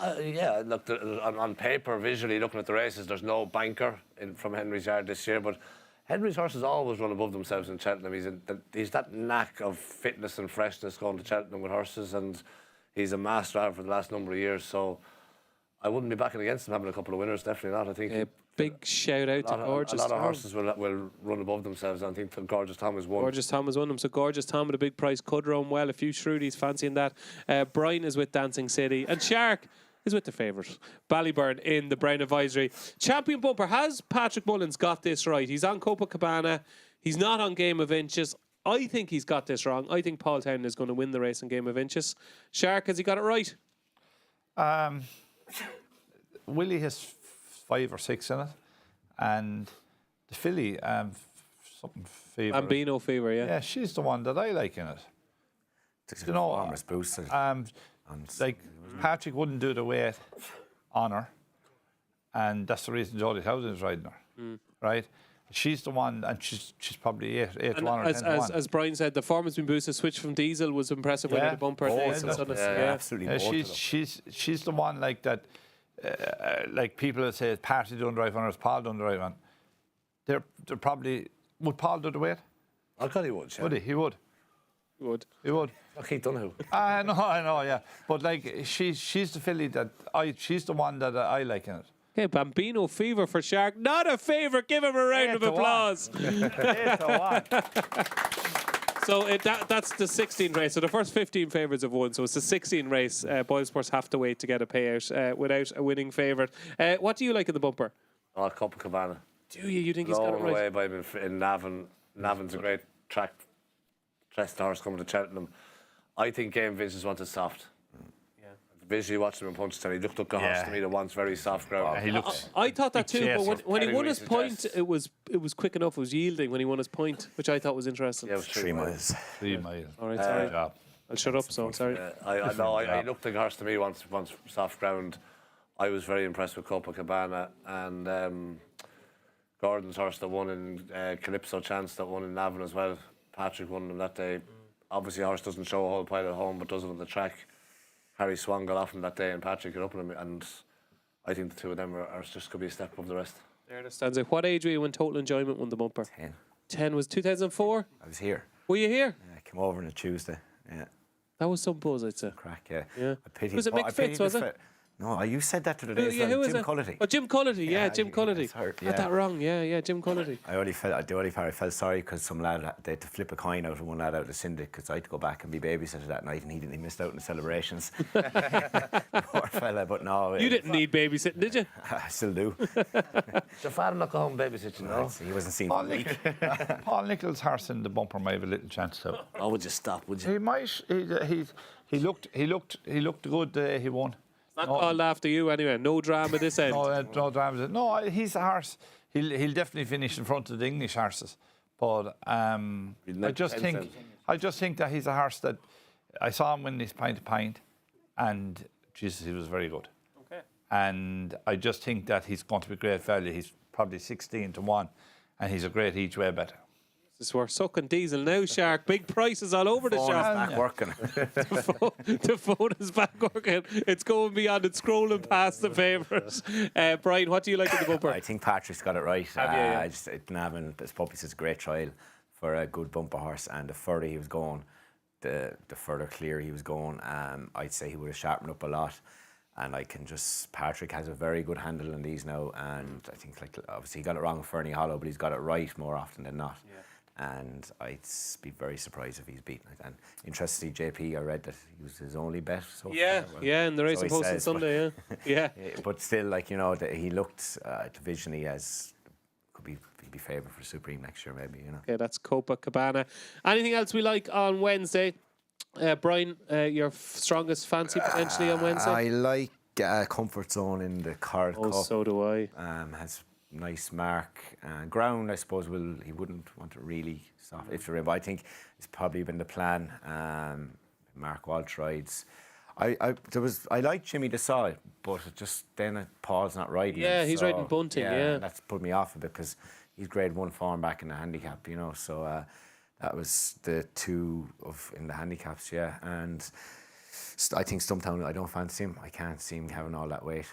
Yeah, look, on paper, visually, looking at the races, there's no banker from Henry's yard this year, but Henry's horses always run above themselves in Cheltenham. He's that knack of fitness and freshness going to Cheltenham with horses, and he's a master at it for the last number of years, so I wouldn't be backing against him having a couple of winners, definitely not. I think big shout out to Gorgeous Tom. A lot of horses will run above themselves. I think Gorgeous Tom has won. Gorgeous Tom has won them. So Gorgeous Tom at a big price could run well. A few Shrewdies fancying that. Brian is with Dancing City. And Shark is with the favourite, Ballyburn, in the Brown Advisory. Champion Bumper. Has Patrick Mullins got this right? He's on Copacabana. He's not on Game of Inches. I think he's got this wrong. I think Paul Townend is going to win the race in Game of Inches. Shark, has he got it right? Willie has 5 or 6 in it, and the filly, something Fever. Bambino Fever, yeah. Yeah, she's the one that I like in it. You know, like Patrick wouldn't do the weight on her, and that's the reason Jodie Howden is riding her, right? She's the one, and she's probably 8 to 1 or 10 to 1. As Brian said, the form has been boosted. Switch from diesel was impressive with the bumper. Absolutely. She's the one like that. Like people that say Patty done the right one or Paul done the right one. They're probably, would Paul do the weight? I thought he would. Yeah. Would he? He would. He would. Okay, Donoghue. I know, yeah. But like she's the filly that she's the one that I like in it. Okay, Bambino Fever for Shark. Not a favourite. Give him a round of applause. 8 to 1. So that's the 16th race. So the first 15 favourites have won. So it's the 16th race. BoyleSports have to wait to get a payout without a winning favourite. What do you like in the bumper? Copacabana. Do you? You think he's got it right? Blown away by him in Navan. Navan's a great track. Dressed horse coming to Cheltenham. I think Game Vince's wanted soft. Visually watching him in Punchestown, he looked like a horse to me that wants very soft ground. He looks. I thought that too, but when he won his point, it was quick enough. It was yielding when he won his point, which I thought was interesting. Yeah, it was 3 miles. 3 miles. All right, sorry. I'll shut up. So sorry. I know. I looked like a horse to me wants soft ground. I was very impressed with Copacabana and Gordon's horse that won in Calypso Chance that won in Navan as well. Patrick won them that day. Obviously, a horse doesn't show a whole pile at home, but does it on the track. Harry Swan got off him that day, and Patrick got up on him, and I think the two of them are just could be a step above the rest. There it stands out. What age were you when Total Enjoyment won the bumper? 10. 10 was 2004. I was here. Were you here? Yeah, I came over on a Tuesday. Yeah. That was some buzz, I'd say. Crack, yeah. Was it Mick Fitz, was it? No, you said that to the day. Who was Jim it? Cullity. Oh, Jim Cullity, Jim Cullity. Yeah. Got that wrong, yeah, Jim Cullity. The only part I felt sorry because some lad, they had to flip a coin out of one lad out of the Syndic because I had to go back and be babysitter that night and he missed out on the celebrations. Poor fella, but no. You didn't need babysitting, did you? I still do. Your father not go home babysitting, no? He wasn't seen for a week. Paul Nicholls' horse in the bumper might have a little chance to. Oh, would you stop, would you? He might. He looked good the day he won. Not called after you anyway. No drama this end. No drama. No, he's a horse. He'll definitely finish in front of the English horses. But I just think that he's a horse that I saw him win this pint to pint, and Jesus, he was very good. Okay. and I just think that he's going to be great value. He's probably 16-1, and he's a great each way bet. We're sucking diesel now, Shark. Big prices all over the Phone is shop. back working. The phone is back working. It's going beyond. It's scrolling past the favourites. Brian, what do you like in the bumper? I think Patrick's got it right. Have you, yeah? I just Navan, this puppy says great trial for a good bumper horse, and the further he was going, the further clear he was going. I'd say he would have sharpened up a lot. And Patrick has a very good handle on these now, and I think obviously he got it wrong with Fernie Hollow, but he's got it right more often than not. Yeah. And I'd be very surprised if he's beaten it. And interestingly, JP, I read that he was his only bet so far. Well, yeah, in the Racing Post on Sunday, yeah. But still, that he looked divisionally as he'd be favoured for Supreme next year, maybe, Okay, that's Copacabana. Anything else we like on Wednesday? Brian, your strongest fancy potentially on Wednesday? I like Comfort Zone in the Card Cup. So do I. Has nice mark. Ground, I suppose, he wouldn't want to really soft if you're in, but I think it's probably been the plan. Mark Walsh rides. I like Jimmy Desai, but Paul's not riding. Yeah, him, he's riding Bunting. Yeah, that's put me off a bit because he's grade 1 form back in the handicap. So that was the two in the handicaps. Yeah, and I think Stumptown, I don't fancy him. I can't see him having all that weight.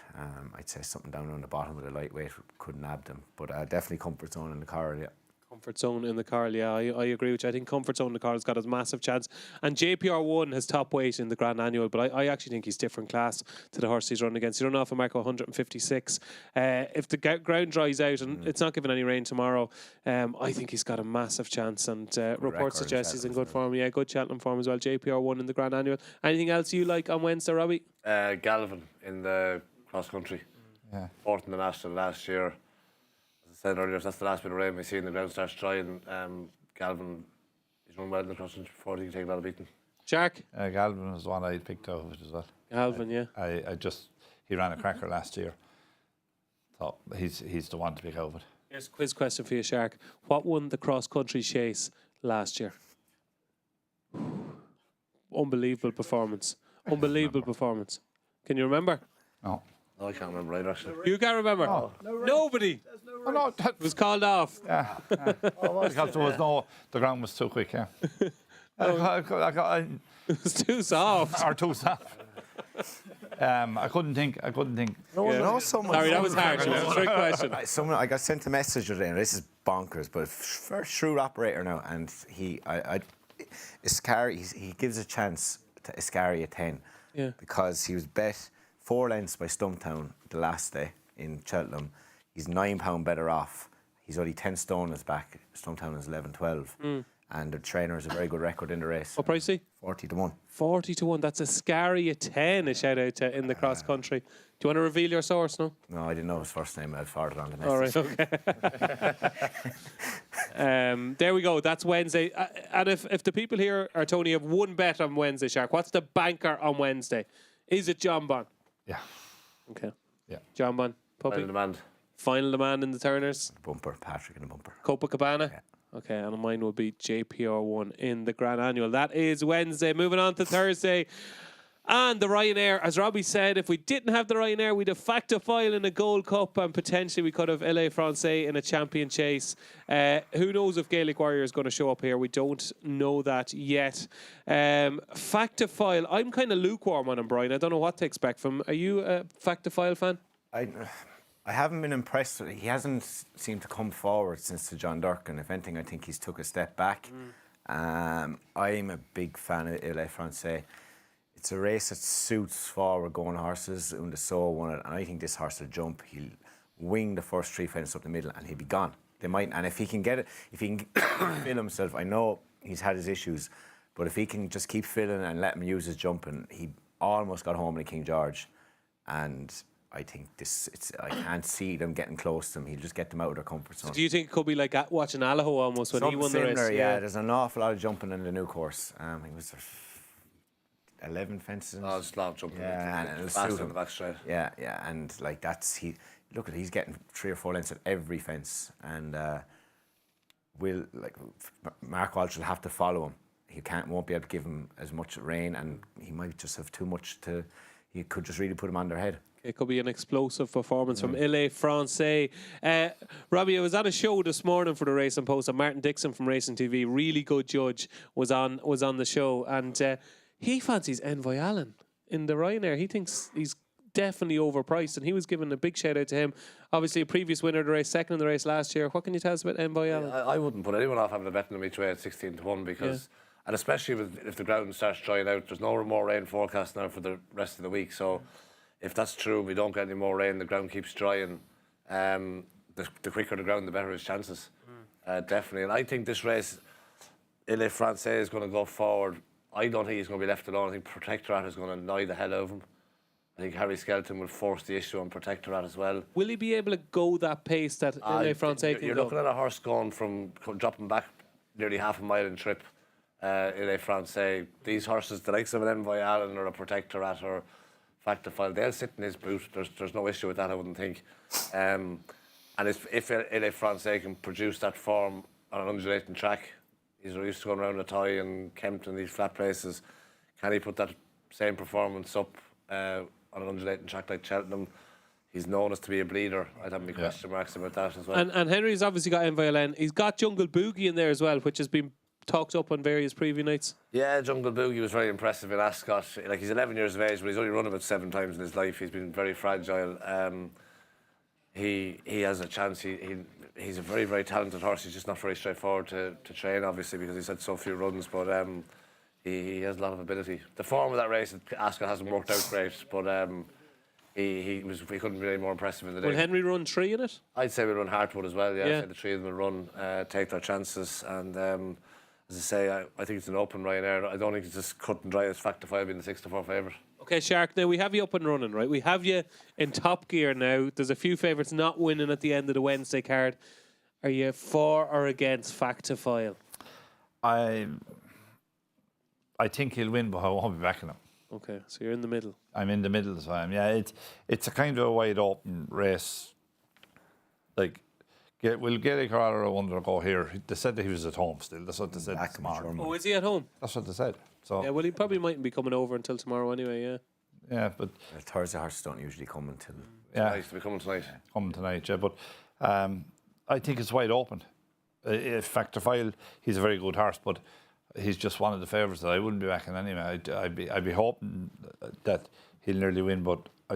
I'd say something down on the bottom with a lightweight could nab them. But definitely Comfort Zone in the car, yeah. Comfort Zone in the Carl, yeah, I agree with you. I think Comfort Zone in the Carl has got a massive chance. And JPR1 has top weight in the Grand Annual, but I actually think he's different class to the horse he's running against. He's running off a mark of 156. If the ground dries out, and it's not given any rain tomorrow, I think he's got a massive chance. And reports suggest he's in good form. Yeah, good Cheltenham form as well. JPR1 in the Grand Annual. Anything else you like on Wednesday, Robbie? Galvin in the cross country. Yeah. 4th in the National last year. As I said earlier, that's the last bit of rain we see in the ground starts drying. Galvin, he's run well in the cross country before. He can take a lot of beating. Shark? Galvin was one I picked out of it as well. Galvin, yeah. He ran a cracker last year. So he's the one to pick out of it. Here's a quiz question for you, Shark. What won the cross country chase last year? Unbelievable performance. Unbelievable performance. Can you remember? No. No, I can't remember either, actually. You can't remember? No. Nobody. No, It was called off. Yeah. Because the ground was too quick, yeah. It was too soft. Or too soft. I couldn't think. Sorry, that was harsh. It was a trick question. I got sent a message today, and this is bonkers, but first shrewd operator now, and Iscari, he gives a chance to Iscari a 10. Yeah. Because he was bet 4 lengths by Stumptown the last day in Cheltenham. He's £9 better off. He's only 10 stone is back. Stumptown is 11-12. And the trainer has a very good record in the race. What price is he? 40-1. 40-1. That's a scary 10. A shout out to in the cross country. Do you want to reveal your source? No. No, I didn't know his first name. I'd forward it on the message. All right. Okay. There we go. That's Wednesday. And if the people here are Tony have one bet on Wednesday, Shark, what's the banker on Wednesday? Is it John Bon? Yeah. Okay. Yeah. John Bon. Puppy. Final demand. Final demand in the Turners. Bumper. Patrick in the bumper. Copacabana. Yeah. Okay, and mine will be JPR1 in the Grand Annual. That is Wednesday. Moving on to Thursday. And the Ryanair, as Robbie said, if we didn't have the Ryanair, we'd have Factor File in a Gold Cup and potentially we could have LA Francais in a champion chase. Who knows if Gaelic Warrior is going to show up here? We don't know that yet. Factor File, I'm kind of lukewarm on him, Brian. I don't know what to expect from him. Are you a Factor File fan? I haven't been impressed. He hasn't seemed to come forward since the John Durkin. If anything, I think he's took a step back. I'm a big fan of LA Francais. It's a race that suits forward going horses. Undeso won it, and I think this horse will jump. He'll wing the first 3 fences up the middle, and he'll be gone. They might, and if he can get it, if he can fill himself, I know he's had his issues, but if he can just keep filling and let him use his jumping, he almost got home in King George, and I think I can't see them getting close to him. He'll just get them out of their comfort zone. So do you think it could be like watching Allaho almost when he won the race? Yeah, there's an awful lot of jumping in the new course. It was 11 fences. Oh, it's a lot of jumping. Yeah, and it'll fast suit on him. the back straight. Yeah, and like he's getting 3 or 4 lengths at every fence, and Mark Walsh will have to follow him. Won't be able to give him as much rain, and he might just have too much to. he could just really put them on their head. It could be an explosive performance from LA Francais. Robbie, I was on a show this morning for the Racing Post, and Martin Dixon from Racing TV, really good judge, was on the show, and he fancies Envoy Allen in the Ryanair. He thinks he's definitely overpriced, and he was given a big shout out to him. Obviously, a previous winner of the race, second in the race last year. What can you tell us about Envoy Allen? I wouldn't put anyone off having a bet on him each way at 16-1 because, and especially if the ground starts drying out, there's no more rain forecast now for the rest of the week. So if that's true, we don't get any more rain, the ground keeps drying. The quicker the ground, the better his chances. Definitely. And I think this race, LA Francais is going to go forward. I don't think he's going to be left alone. I think Protectorat is going to annoy the hell out of him. I think Harry Skelton will force the issue on Protectorat as well. Will he be able to go that pace that LA Francais can go? You're looking at a horse going from dropping back nearly half a mile in trip. LA Francais. These horses, the likes of an Envoy Allen or a Protectorat or Factifile, they'll sit in his boot. There's no issue with that, I wouldn't think. And if LA Francais can produce that form on an undulating track, he's used to going around the Toy and Kempton, these flat places. Can he put that same performance up on an undulating track like Cheltenham? He's known as to be a bleeder. I'd have my question marks about that as well. And Henry's obviously got Envoy Allen. He's got Jungle Boogie in there as well, which has been talked up on various preview nights. Yeah, Jungle Boogie was very impressive in Ascot. Like, he's 11 years of age, but he's only run about 7 times in his life. He's been very fragile. He has a chance. He's a very, very talented horse. He's just not very straightforward to train, obviously, because he's had so few runs. But he has a lot of ability. The form of that race at Ascot hasn't worked out great, but he couldn't be any more impressive in the day. Will Henry run 3 in it? I'd say we'll run Hartwood as well. Yeah, I'd say the 3 of them will run, take their chances, and as I say, I think it's an open Ryanair. I don't think it's just cut and dry as Factify being the 6-4 favourite. Okay, Shark, now we have you up and running, right? We have you in top gear now. There's a few favourites not winning at the end of the Wednesday card. Are you for or against Factifile? I think he'll win, but I won't be backing him. Okay, so you're in the middle. I'm in the middle, so it's a kind of a wide open race. Like, will Gary Carter a wonder go here? They said that he was at home still. That's what they said this morning. Oh, is he at home? That's what they said. So yeah, well, he probably mightn't be coming over until tomorrow anyway. Yeah. Yeah, but Thursday horses don't usually come until. Yeah, he's coming tonight. Coming tonight, yeah. But I think it's wide open. Factifile, he's a very good horse, but he's just one of the favourites that I wouldn't be backing anyway. I'd be hoping that he'll nearly win, but I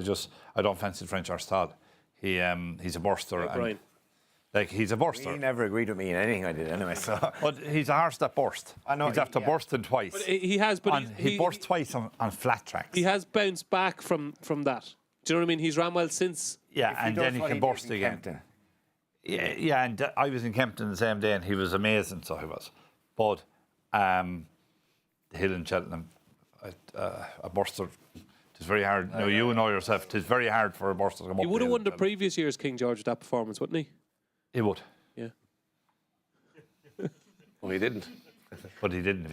don't fancy the French horse at all. He's a burster. Brian. Like, he's a burster. He never agreed with me in anything I did anyway. So, but he's a horse that burst. I know he's after bursting twice. But he has, but he burst twice on flat tracks. He has bounced back from that. Do you know what I mean? He's ran well since. Yeah, and then he can burst again. Kempton. Yeah, and I was in Kempton the same day, and he was amazing. So he was. But the hill in Cheltenham, a burster. It's very hard. Now you know yourself. It's very hard for a burster to come up. He would have won the previous year's King George with that performance, wouldn't he? He would. Yeah. Well, he didn't. But he didn't.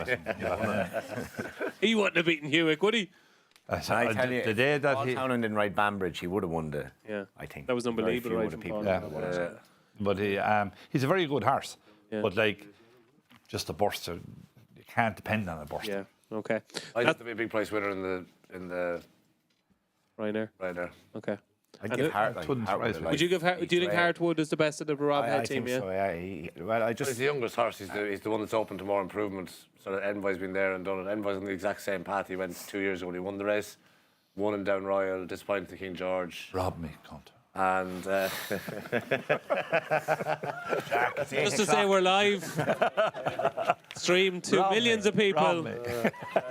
He wouldn't have beaten Hewitt, would he? I tell you, the day that Paul Townend didn't ride Banbridge, he would have won the. Yeah. I think That was unbelievable, Very right few from other Paul. people would have won it. But he's a very good horse. Yeah. But like, just a burster, you can't depend on a burster. Yeah. Okay. I think to be a big price winner in the Ryanair. right there. Okay. I'd give Hart. Would you give? Do you think Hartwood is the best of the Rob Head team? think Yeah. so. Yeah. He's the youngest horse. He's the one that's open to more improvements. So that Envoy's been there and done it. Envoy's on the exact same path. He went 2 years ago when he won the race. Won in Down Royal, disappointed to King George. Rob me, cunt. And Just to say we're live, streamed to millions of people,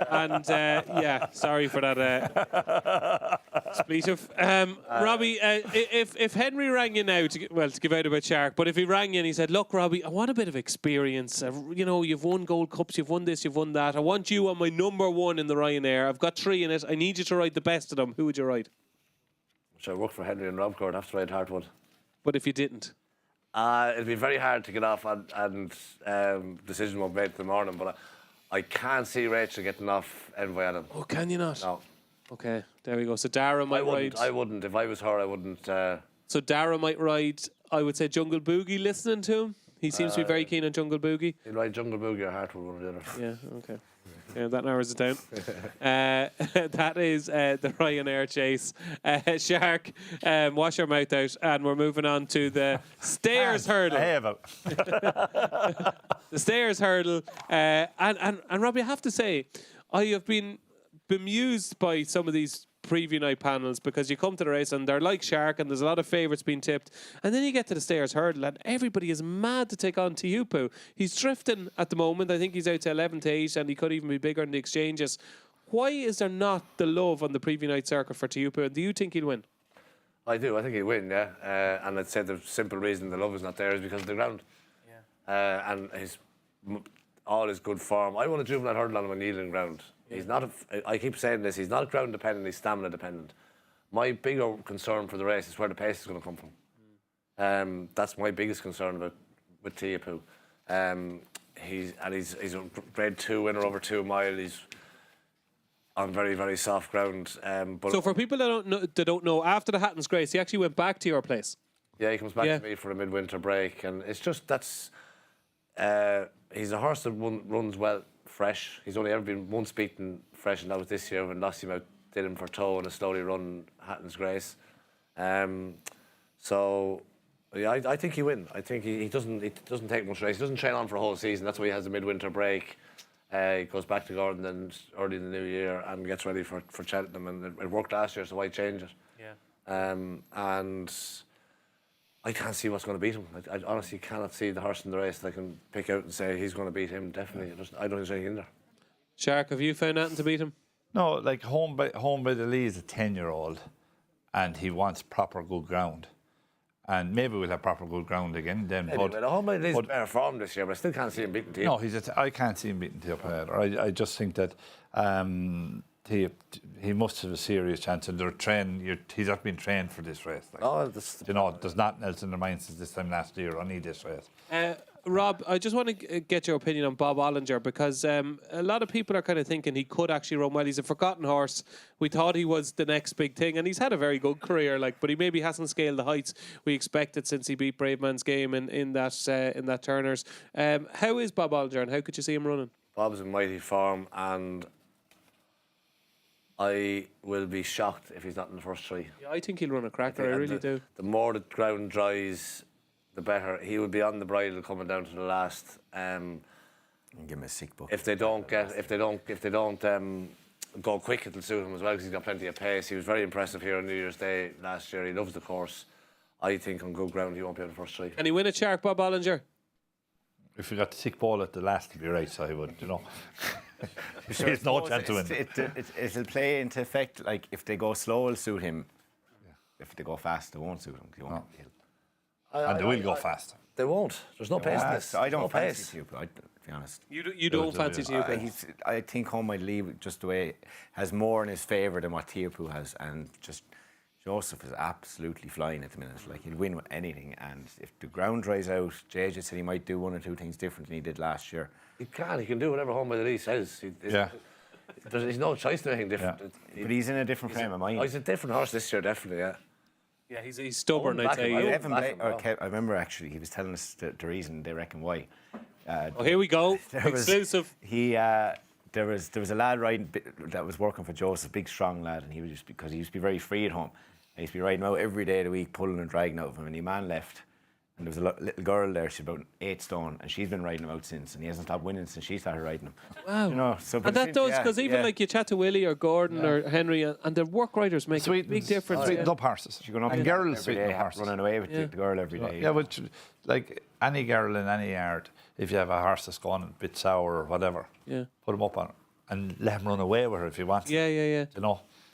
and yeah, sorry for that expletive. Robbie, if Henry rang you now to give out about Shark, but if he rang you and he said, "Look, Robbie, I want a bit of experience. You know, you've won Gold Cups, you've won this, you've won that. I want you on my number 1 in the Ryanair. I've got 3 in it. I need you to ride the best of them. Who would you ride?" I work for Henry and Robcourt. I have to ride Hartwood. But if you didn't? It'd be very hard to get off and decision won't be made in the morning, but I can't see Rachel getting off Envoy Adam. Oh, can you not? No. Okay, there we go. So Dara might ride. I wouldn't. If I was her, I wouldn't. So Dara might ride, I would say, Jungle Boogie, listening to him. He seems to be very keen on Jungle Boogie. He'd ride Jungle Boogie or Hartwood, one or the other. Yeah, okay. Yeah, that narrows it down. That is the Ryanair chase. Shark, wash your mouth out, and we're moving on to the stairs hurdle. The stairs hurdle. And Robbie, I have to say, I have been bemused by some of these preview night panels because you come to the race and they're like Shark and there's a lot of favourites being tipped, and then you get to the stairs hurdle and everybody is mad to take on Tiupu. He's drifting at the moment. I think he's out to 11-8 and he could even be bigger in the exchanges. Why is there not the love on the preview night circuit for Tiupu, and do you think he'll win? I do. I think he'll win, yeah. And I'd say the simple reason the love is not there is because of the ground. Yeah. And all his good form. I want to juvenile hurdle on him on kneeling ground. He's not. I keep saying this. He's not ground dependent. He's stamina dependent. My bigger concern for the race is where the pace is going to come from. That's my biggest concern with Tiupu. He's a grade 2 winner over 2 mile. He's on very, very soft ground. But so for people that don't know, after the Hatton's Grace, he actually went back to your place. Yeah, he comes back to me for a midwinter break, and it's just he's a horse that runs well. Fresh. He's only ever been once beaten fresh, and that was this year when lost him out, did him for toe in a slowly run Hatton's Grace. So yeah, I think he win. I think he doesn't take much race. He doesn't train on for a whole season. That's why he has a midwinter break. He goes back to Gordon then early in the new year and gets ready for Cheltenham, and it worked last year, so why change it? Yeah. And I can't see what's going to beat him. I honestly cannot see the horse in the race that I can pick out and say he's going to beat him. Definitely, I don't think there's anything in there. Shark, have you found anything to beat him? No, like home by the Lee is a 10-year-old, and he wants proper good ground, and maybe we'll have proper good ground again. Then, maybe, but home by the Lee's better form this year, but I still can't see him beating Tiupu. No, I can't see him beating Tiupu either. I just think that. He must have a serious chance, and he's not been trained for this race. Like, there's nothing else in their minds since this time last year. I need this race. Rob, I just want to get your opinion on Bob Ollinger, because a lot of people are kind of thinking he could actually run well. He's a forgotten horse. We thought he was the next big thing, and he's had a very good career, but he maybe hasn't scaled the heights we expected since he beat Brave Man's Game in that Turners. How is Bob Ollinger, and how could you see him running? Bob's in mighty form, and I will be shocked if he's not in the first 3. Yeah, I think he'll run a cracker. I really do. The more the ground dries, the better. He will be on the bridle coming down to the last. And give him a sick book. If they don't go quick, it'll suit him as well because he's got plenty of pace. He was very impressive here on New Year's Day last year. He loves the course. I think on good ground he won't be on the first 3. Can he win a Shark, Bob Ollinger? If you got the sick ball at the last, it'd be right, so I would, There's no chance to win. It'll play into effect, like if they go slow, it'll suit him. Yeah. If they go fast, it won't suit him. He won't and they will go fast. They won't. There's no pace in this. I don't fancy Tiupu, to be honest. You don't fancy Tiupu? I think Home Might Leave, just the way, has more in his favour than what Tiupu has, and just Joseph is absolutely flying at the minute. Like, he'll win with anything, and if the ground dries out, JJ said he might do 1 or 2 things different than he did last year. He can do whatever Home by the Lee says. There's no choice to anything different. Yeah. But he's in a different frame of mind. He's a different horse this year, definitely, yeah. Yeah, he's stubborn, I'd say. I remember actually, he was telling us the reason they reckon why. Here we go. Exclusive. There was a lad riding that was working for Joseph, big strong lad, and he was because he used to be very free at home. And he used to be riding out every day of the week, pulling and dragging out of him. And the man left, and there was a little girl there. She's about 8 stone, and she's been riding him out since. And he hasn't stopped winning since she started riding him. Wow! And that does, because even like you chat to Willie or Gordon or Henry, and the work riders make a big difference. Sweetened up horses. And girls sweetened up horses. Running away with the girl every day. Yeah, but like any girl in any yard, if you have a horse that's gone a bit sour or whatever, put him up on it and let him run away with her if you want.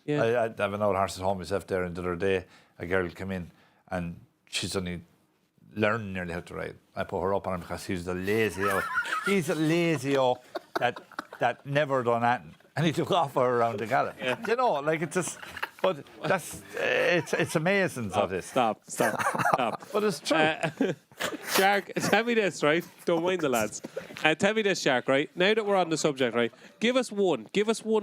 Yeah. I have an old horse at home myself there, and the other day a girl came in and she's only learning nearly how to ride. I put her up on him because he's a lazy old. He's a lazy old that never done anything, and he took off her around the gallop. Yeah. Like it's just. But it's amazing. Stop. But it's true. Shark, tell me this, right? Don't mind the lads. Tell me this, Shark, right? Now that we're on the subject, right? Give us one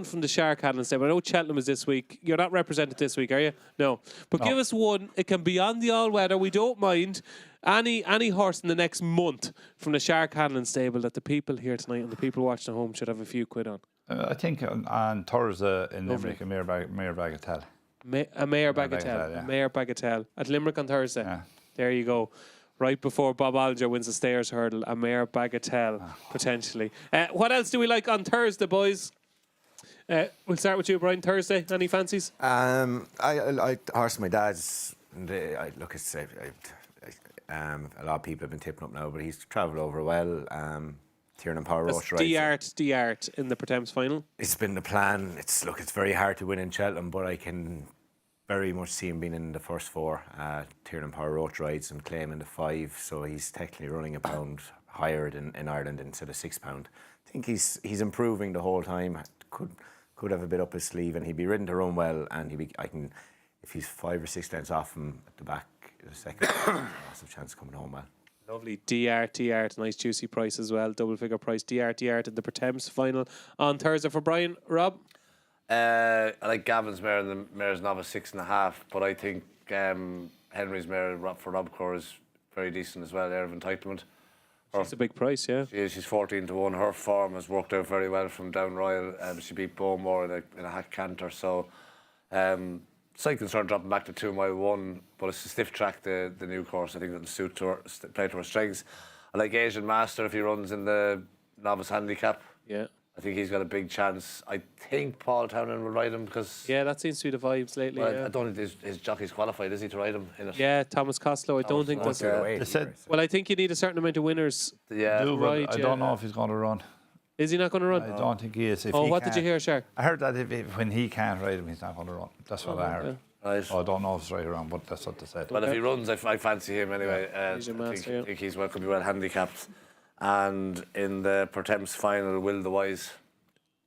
from the Shark handling stable. I know Cheltenham is this week. You're not represented this week, are you? No. But give us one. It can be on the all-weather. We don't mind. Any horse in the next month from the Shark handling stable that the people here tonight and the people watching at home should have a few quid on. I think on Thursday in Limerick, a Mayor Bagatelle. A Mayor Bagatelle. Bagatelle, yeah. Mayor Bagatelle. At Limerick on Thursday. Yeah. There you go. Right before Bob Alger wins the stairs hurdle, a Mayor Bagatelle, potentially. What else do we like on Thursday, boys? We'll start with you, Brian. Thursday, any fancies? I horse my dad's. I look at a lot of people have been tipping up now, but he's travelled over well. Tiernan Power Roach, right? D'Art in the Pertemps final. It's been the plan. It's very hard to win in Cheltenham, but I can very much see him being in the first four. Tiernan Power Roach rides and claiming the 5, so he's technically running a pound higher in Ireland instead of £6. I think he's improving the whole time. Could have a bit up his sleeve, and he'd be ridden to run well. And if he's 5 or 6 lengths off him at the back in a second, massive chance of coming home well. Lovely. D'Art, nice juicy price as well. Double figure price. D'Art in the Pertemps final on Thursday for Brian. Rob? I like Gavin's mare and the mare's novice 6.5, but I think Henry's mare for Rob Core is very decent as well, air of entitlement. She's a big price, yeah. She's 14-1. Her form has worked out very well from Down Royal. She beat Ballymore in a hack canter, so slight concern dropping back to 2 mile 1, but it's a stiff track, the new course. I think that'll suit play to her strengths. I like Asian Master if he runs in the novice handicap. Yeah. I think he's got a big chance. I think Paul Townend will ride him because... Yeah, that seems to be the vibes lately. Well, yeah. I don't think his jockey's qualified, is he, to ride him in it? Yeah, Thomas Costello. I don't think that's... Well, I think you need a certain amount of winners. Yeah. I don't know if he's going to run. Is he not going to run? I don't think he is. What did you hear, Shark? I heard that when he can't ride him, he's not going to run. That's what I heard. Okay. Right. I don't know if it's right or wrong, but that's what they said. Well, if he runs, I fancy him anyway. He's a master, I think he's could be well handicapped. And in the Pertemps final, Will the Wise.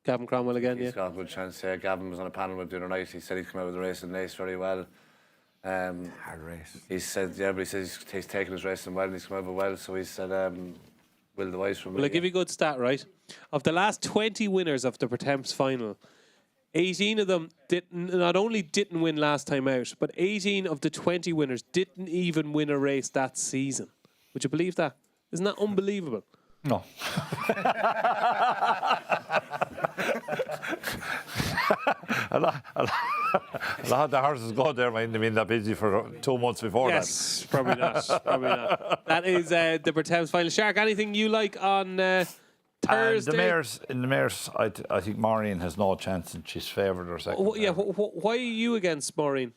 Gavin Cromwell again, He's got a good chance. Yeah, Gavin was on a panel with the other night. He said he's come out with the race and Nace very well. Hard race. He said, but he says he's taken his racing well and he's come over well. So he said, Will the Wise from me. Well, I'll give you a good stat, right? Of the last 20 winners of the Pertemps final, 18 of them not only didn't win last time out, but 18 of the 20 winners didn't even win a race that season. Would you believe that? Isn't that unbelievable? No. a lot of the horses go there, mind. They've been that busy for 2 months before that. Yes, probably not. Probably not. That is the Pertemps final. Shark, anything you like on Thursday? In the mares, I think Maureen has no chance, and she's favoured or second. Why are you against Maureen?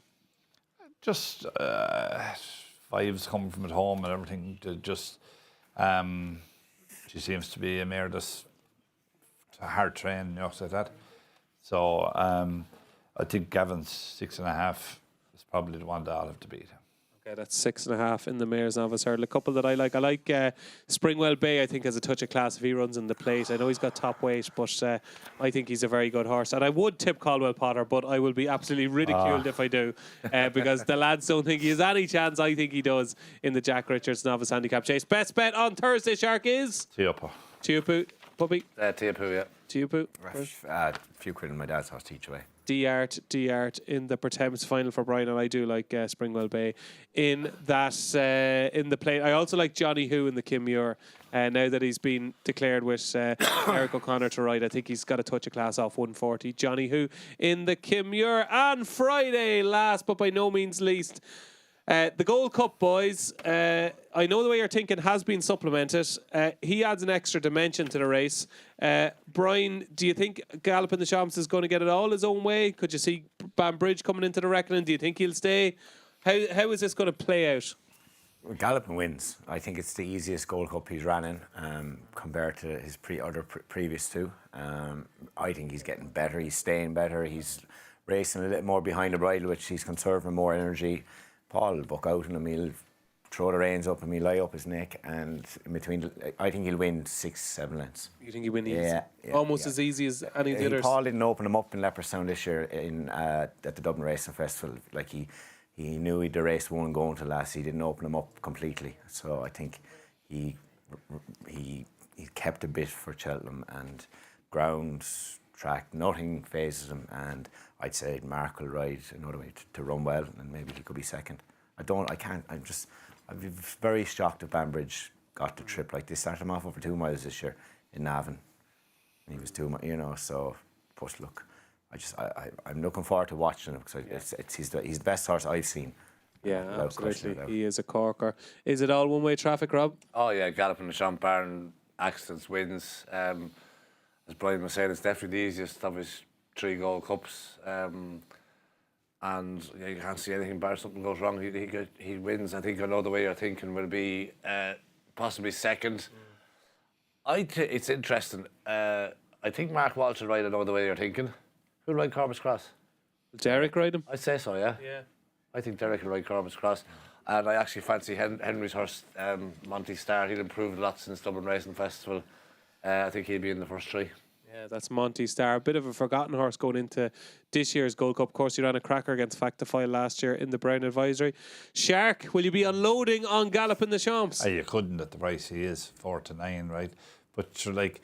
Just 5s coming from at home and everything. She seems to be a mare that's hard trained, like that. So I think Gavin's 6.5 is probably the one that I'll have to beat. Okay, that's 6.5 in the mare's novice hurdle. A couple that I like. I like Springwell Bay, I think, has a touch of class if he runs in the plate. I know he's got top weight, but I think he's a very good horse. And I would tip Caldwell Potter, but I will be absolutely ridiculed if I do, because the lads don't think he has any chance. I think he does in the Jack Richards novice handicap chase. Best bet on Thursday, Shark, is? Tiupu. Puppy? Tiupu, yeah. Tiupu. A few quid in my dad's horse each way. D'Art in the Pertemps final for Brian, and I do like Springwell Bay in that in the play. I also like Johnny Who in the Kim Muir. Now that he's been declared with Eric O'Connor to ride, I think he's got a touch of class off 140. Johnny Who in the Kim Muir. On Friday, last but by no means least, the Gold Cup, boys. I know the way you're thinking has been supplemented. He adds an extra dimension to the race. Brian, do you think Galloping the Champs is going to get it all his own way? Could you see Banbridge coming into the reckoning? Do you think he'll stay? How is this going to play out? Well, Galloping wins. I think it's the easiest Gold Cup he's ran in compared to his previous two. I think he's getting better. He's staying better. He's racing a little more behind the bridle, which he's conserving more energy. Paul will buck out on him. He'll throw the reins up and he'll lie up his neck. And in between, I think he'll win 6-7 lengths. You think he'll win easy? Yeah. Almost as easy as any of the others? Paul didn't open him up in Leopardstown this year at the Dublin Racing Festival. Like he knew he'd the race won going to last. He didn't open him up completely. So I think he kept a bit for Cheltenham, and ground, track, nothing phases him. And I'd say Mark will ride another way to run well, and maybe he could be second. I'd be very shocked if Banbridge got the trip. Like, they started him off over 2 miles this year in Navan. he was too much, you know. So, but look, I'm looking forward to watching him because he's the best horse I've seen. Yeah, without question, absolutely. He is a corker. Is it all one-way traffic, Rob? Oh yeah, galloping the Champagne, accidents, wins. As Brian was saying, it's definitely the easiest of his 3 Gold Cups. And yeah, you can't see anything bad. Something goes wrong, he wins. I think I know the way you're thinking will be possibly second. It's interesting. I think Mark Walsh will ride. I know the way you're thinking. Who'll ride Corbett's Cross? Will Derek ride him? I'd say so, yeah. Yeah. I think Derek will ride Corbett's Cross. And I actually fancy Henry's horse, Monty Star. He'll improved a lot since Dublin Racing Festival. I think he'll be in the first 3. Yeah, that's Monty Star. A bit of a forgotten horse going into this year's Gold Cup. Of course, he ran a cracker against Factify last year in the Brown Advisory. Shark, will you be unloading on Galloping the Champs? You couldn't at the price he is, 4-9, right? But sure, like,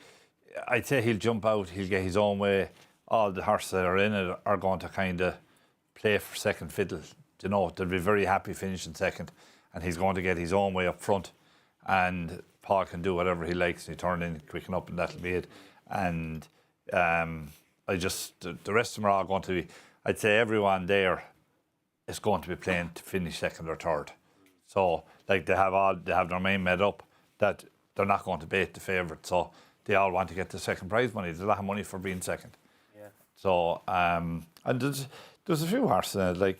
I'd say he'll jump out, he'll get his own way. All the horses that are in it are going to kind of play for second fiddle. You know, they'll be very happy finishing second, and he's going to get his own way up front. And Paul can do whatever he likes. He turn in, quicken up, and that'll be it. And the rest of them are all going to be, I'd say everyone there is going to be playing to finish second or third. So, like, they have their mind made up that they're not going to bait the favourite. So they all want to get the second prize money. There's a lot of money for being second. Yeah. So, and there's a few horses in it. Like,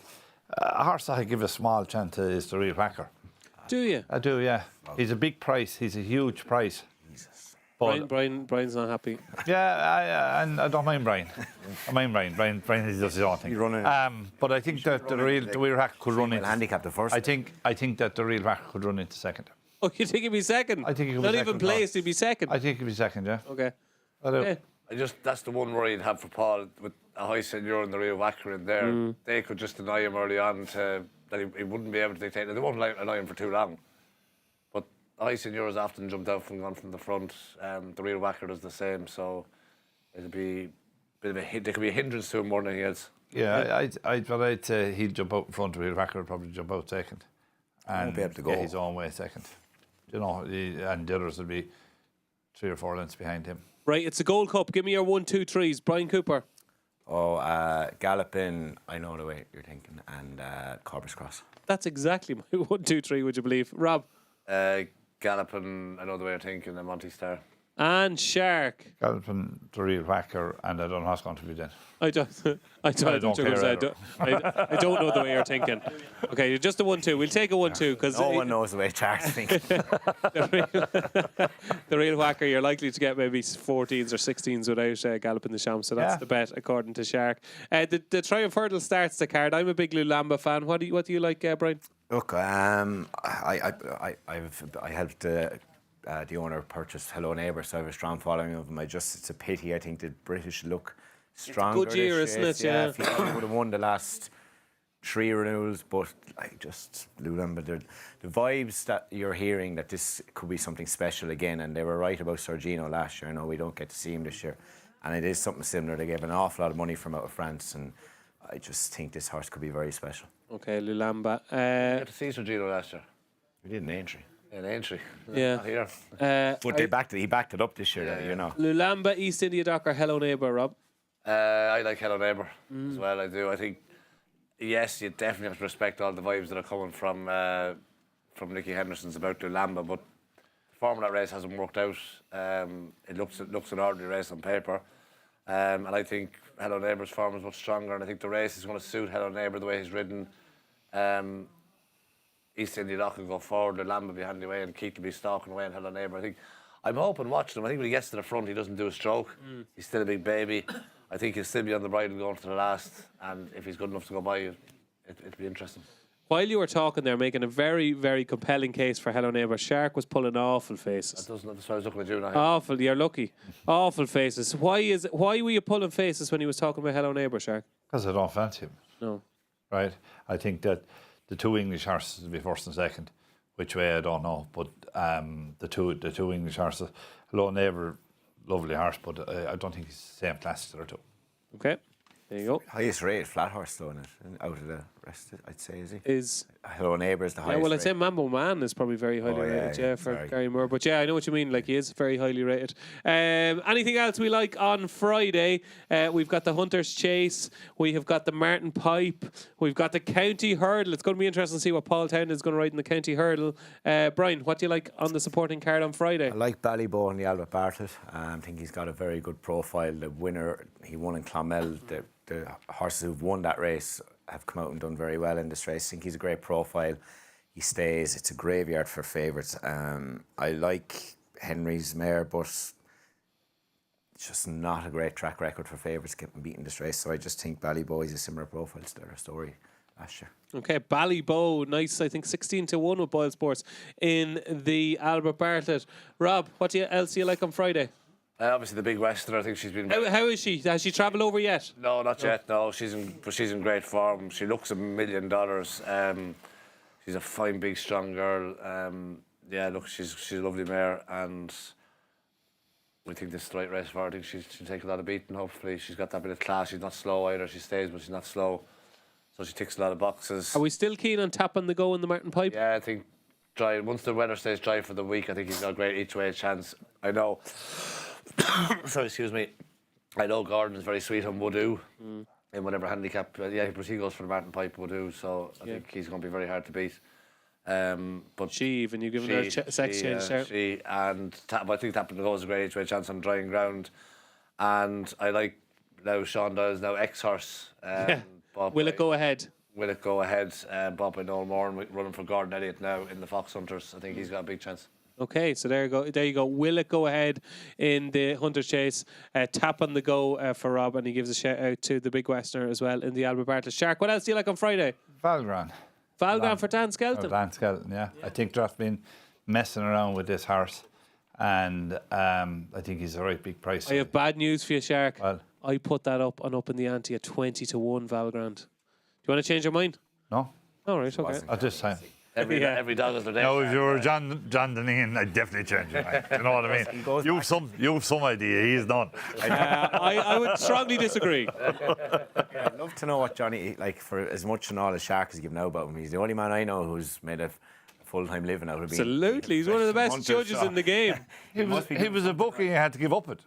a horse that I give a small chance to is the Real Whacker. Do you? I do, yeah. He's a big price. He's a huge price. Jesus. Brian's not happy. Yeah, and I don't mind Brian. I mind Brian. Brian does his own thing. He's running. But I think that the Real Whacker could run into handicap the first. I think that the Real Whacker could run into second. Oh, you think he'd be second? I think he could be not second. even placed, he'd be second. I think he'd be second, yeah. Okay. I do. Yeah. That's the one worry you'd have for Paul with a high senior and the Real Whacker in there. They could just deny him early on that he wouldn't be able to dictate. They won't allow him for too long. But the high senior has often jumped out from gone from the front. The Real Whacker does the same, so it'll be a bit of there could be a hindrance to him more than anything else. Yeah, I'd say he'll jump out in front. Real Whacker will probably jump out second, and be able to go get his own way second. You know, and the others will be 3 or 4 lengths behind him. Right, it's a Gold Cup. Give me your 1, 2, 3s. Brian Cooper. Oh, Galloping, I know the way you're thinking, and Corbett's Cross. That's exactly my 1, 2, 3, would you believe? Rob. Galloping, I know the way you're thinking, and Monty Star. And Shark. Galloping, the Real Whacker, and I don't know what's going to be then. I don't care I don't know the way you're thinking. Okay, just a 1, 2. We'll take a 1, 2 because No one knows the way Charles thinks. the Real Whacker, you're likely to get maybe 14s or 16s without Galloping the Champs. So that's the bet, according to Shark. The Triumph Hurdle starts the card. I'm a big Lulamba fan. What do you like, Brian? Look, I helped the owner purchase Hello Neighbour, so I have a strong following of him. It's a pity. I think the British look stronger. It's a good year, isn't it? Yeah. If he would have won the last 3 renewals, but Lulamba, the vibes that you're hearing that this could be something special again, and they were right about Sergino last year. I know we don't get to see him this year, and it is something similar. They gave an awful lot of money from out of France, and I just think this horse could be very special. Okay, Lulamba. You got to see Sergino last year. We did an entry. An entry. Yeah. Not here. But he backed it up this year, you know. Lulamba, East India Docker, Hello Neighbour, Rob. I like Hello Neighbour as well. I do. I think, yes, you definitely have to respect all the vibes that are coming from Nicky Henderson's about Lulamba, but the form of that race hasn't worked out. It looks an ordinary race on paper. And I think Hello Neighbour's form is much stronger, and I think the race is going to suit Hello Neighbour the way he's ridden. East India Lock will go forward, Lulamba behind the way, and Keith will be stalking away and Hello Neighbour. I'm hoping watching him. I think when he gets to the front, he doesn't do a stroke. He's still a big baby. I think he'll still be on the bridle going to the last, and if he's good enough to go by, it'll be interesting. While you were talking there, making a very, very compelling case for Hello Neighbour, Shark was pulling awful faces. That's why I was looking at you now. Awful, you're lucky. Awful faces. Why were you pulling faces when he was talking about Hello Neighbour, Shark? Because I don't fancy him. No. Right? I think that the 2 English horses will be first and second. Which way, I don't know. But the two English horses, Hello Neighbour, lovely horse, but I don't think he's the same class as the other two. Okay, there you go. Highest rated flat horse though, out of the rested, I'd say, is he? Is Hello Neighbour is the highest. well, I'd say rated. Mambo Man is probably very highly rated, for sorry. Gary Moore. But yeah, I know what you mean. Like, he is very highly rated. Anything else we like on Friday? We've got the Hunter's Chase. We have got the Martin Pipe. We've got the County Hurdle. It's going to be interesting to see what Paul Town is going to ride in the County Hurdle. Brian, what do you like on the supporting card on Friday? I like Ballymore and the Albert Bartlett. I think he's got a very good profile. The winner, he won in Clonmel. The horses who've won that race have come out and done very well in this race. I think he's a great profile. He stays. It's a graveyard for favourites. I like Henry's mare, but it's just not a great track record for favourites getting beaten this race. So I just think Ballyboy is a similar profile to their story last year. Okay, Ballybow, nice. I think 16-1 with BoyleSports in the Albert Bartlett. Rob, what else do you like on Friday? Obviously, the big Western. I think she's been. How is she? Has she travelled over yet? No, not yet. No, she's in great form. She looks $1 million. She's a fine, big, strong girl. Yeah, look, she's a lovely mare, and we think this is the right race for her. I think she'll take a lot of beating. Hopefully, she's got that bit of class. She's not slow either. She stays, but she's not slow, so she ticks a lot of boxes. Are we still keen on tapping the go in the Martin Pipe? Yeah, I think dry. Once the weather stays dry for the week, I think he's got a great each way chance. I know. Sorry, excuse me. I know Gordon's very sweet on Woodoo in whatever handicap. Yeah, but he goes for the Martin Pipe Woodoo, so I think he's going to be very hard to beat. But She even you giving her a sex change there? I think tapping the goal is a great each way chance on drying ground, and I like now Sean Doyle's now ex-horse. Will it go ahead? Will it go ahead? Bob and Noel Moran running for Gordon Elliott now in the Fox Hunters. I think he's got a big chance. Okay, so there you go. Will it go ahead in the Hunter's Chase? Tap on the go for Rob, and he gives a shout out to the Big Westerner as well in the Albert Bartlett. Shark, what else do you like on Friday? Valgran. Valgran for Dan Skelton. Dan Skelton, yeah. I think Draft's been messing around with this horse, and I think he's the right big price. I have bad news for you, Shark. Well, I put that up in the ante at 20-1 Valgrand. Do you want to change your mind? no, All right, okay. at this time. Every dog has their day. No, if you were John Deneen, I'd definitely change your mind. You know what I mean? You have some idea. He's none. I would strongly disagree. I'd love to know what Johnny, like, for as much and all as Shark has given out about him. He's the only man I know who's made a full-time living out of being. Absolutely, he's one of the best Hunter, judges in the game. He was a bookie. He had to give up it.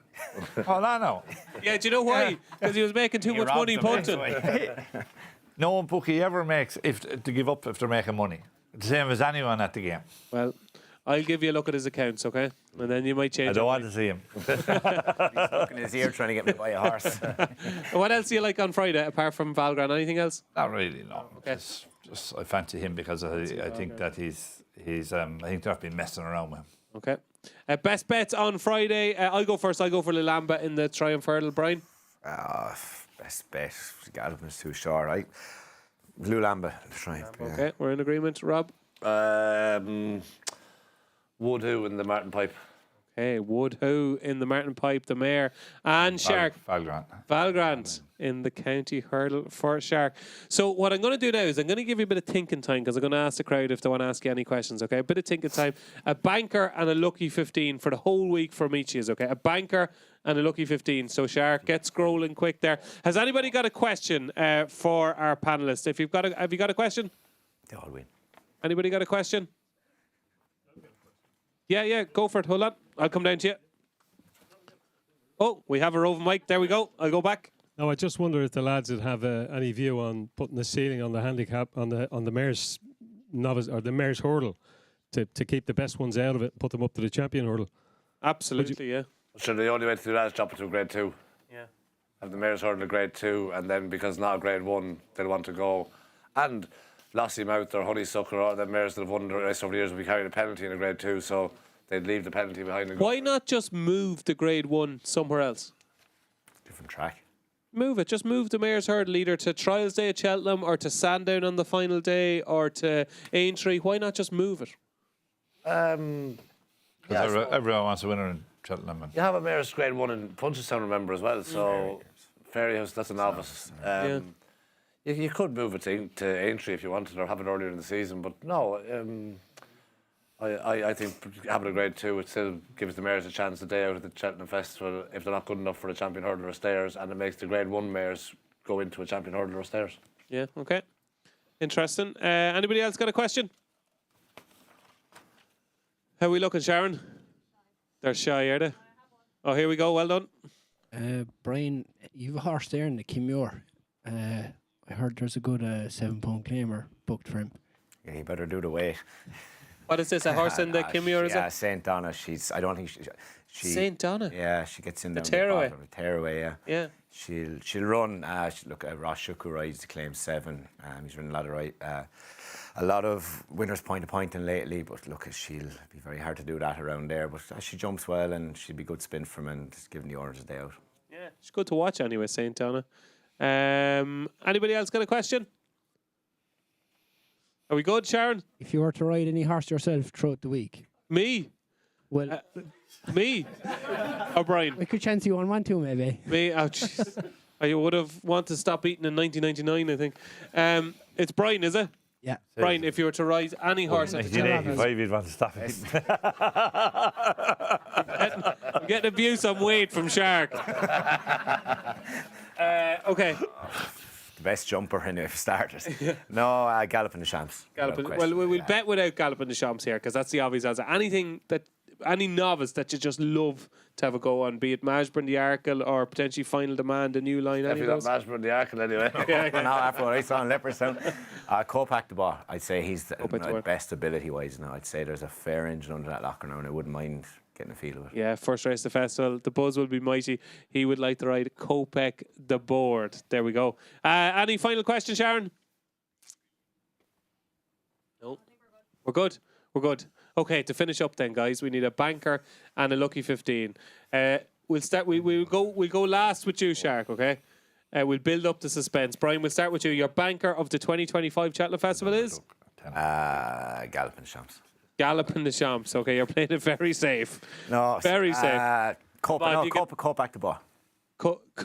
Oh, no. Yeah, do you know why? Because he was making too much money punting. No one bookie ever makes to give up if they're making money. The same as anyone at the game. Well, I'll give you a look at his accounts, okay? And then you might change. I don't want to see him. He's looking in his ear trying to get me to buy a horse. What else do you like on Friday apart from Valgran? Anything else? Not really, no. Okay. Just I fancy him because I think that he's I think they've been messing around with him. Okay. Best bets on Friday. I'll go first. I'll go for Lilamba in the Triumph Hurdle. Brian? Best bet. Gallopin is too short, right? Lulamba, Triumph. Yeah. Okay, we're in agreement. Rob? Woodoo in the Martin Pipe. Okay, Woodoo in the Martin Pipe, the mare. And Shark. Valgrand in the County Hurdle for Shark. So what I'm going to do now is I'm going to give you a bit of thinking time because I'm going to ask the crowd if they want to ask you any questions, okay? A bit of thinking time. A banker and a lucky 15 for the whole week from each of you, okay? A banker and a lucky 15. So Shark, get scrolling quick there. Has anybody got a question for our panellists? Have you got a question? They all win. Anybody got a question? Yeah, go for it. Hold on. I'll come down to you. Oh, we have a roving mic. There we go. I'll go back. No, I just wonder if the lads would have any view on putting the ceiling on the handicap on the mare's novice or the mare's hurdle to keep the best ones out of it and put them up to the champion hurdle. Absolutely, yeah. So the only way to do that is drop it to a grade 2. Yeah. Have the mare's hurdle a grade 2, and then because it's not a grade 1, they'll want to go. And Lossiemouth or Honeysuckle or the mares that have won the race over the years will be carrying a penalty in a grade 2, so they'd leave the penalty behind. And Why not just move the grade 1 somewhere else? Different track. Move it. Just move the mare's hurdle either to Trials Day at Cheltenham or to Sandown on the final day or to Aintree. Why not just move it? Everyone wants a winner in Cheltenham. You have a mare's grade 1 in Punchestown, remember, as well, so Fairyhouse, that's a novice. You could move it to Aintree if you wanted or have it earlier in the season, but no, I think having a grade 2, it still gives the mares a chance a day out at the Cheltenham Festival if they're not good enough for a champion hurdler or stairs, and it makes the grade 1 mares go into a champion hurdler or stairs. Yeah, okay. Interesting. Anybody else got a question? How are we looking, Sharon? They're shy, are they? Oh, here we go. Well done. Brian, you have a horse there in the Kimure. I heard there's a good £7 claimer booked for him. Yeah, you better do the weight. What is this? A horse in the Kimure, is Yeah, it? St. Donna. I don't think she St. Donna? Yeah, she gets in there. tearaway? Tearaway, yeah. Yeah. She'll run. Look, Ross Shuku rides the claim 7. He's running a lot of winners point to point in lately. But look, she'll be very hard to do that around there. But she jumps well, and she'll be good spin for him, and just giving the orders a day out. Yeah, it's good to watch anyway, St. Donna. Anybody else got a question? Are we good, Sharon? If you were to ride any horse yourself throughout the week, Me? well, Me? Or Brian? we could chance you on one too, maybe. Me? Oh, jeez. I would have wanted to stop eating in 1999, I think. It's Brian, is it? Yeah. Brian, if you were to ride any horse at the Cheltenham, 1985, you'd want to stop it. I'm getting abuse on weight from Shark. Okay. The best jumper in the starters. No, Galloping the Champs. Galloping. Without Well, question. we'll bet without Galloping the Champs here, because that's the obvious answer. Any novice that you just love to have a go on, be it Mashburn the Arkle or potentially Final Demand, a new line. If you got Mashburn the Arkle anyway. No, after what I saw in Leopardstown, Copac the Bar, I'd say he's the best ability-wise now. I'd say there's a fair engine under that locker now, and I wouldn't mind getting a feel of it. Yeah, first race of the festival. The buzz will be mighty. He would like to ride Kopek the Board. There we go. Any final question, Sharon? No. We're good. We're good. Okay, to finish up then, guys, we need a banker and a lucky 15. We'll start. We'll go last with you, Shark. Okay. We'll build up the suspense. Brian, we'll start with you. Your banker of the 2025 Cheltenham Festival is Galloping the Champs. Galloping the Champs. Okay, you're playing it very safe. No, Very safe. Copac the Bar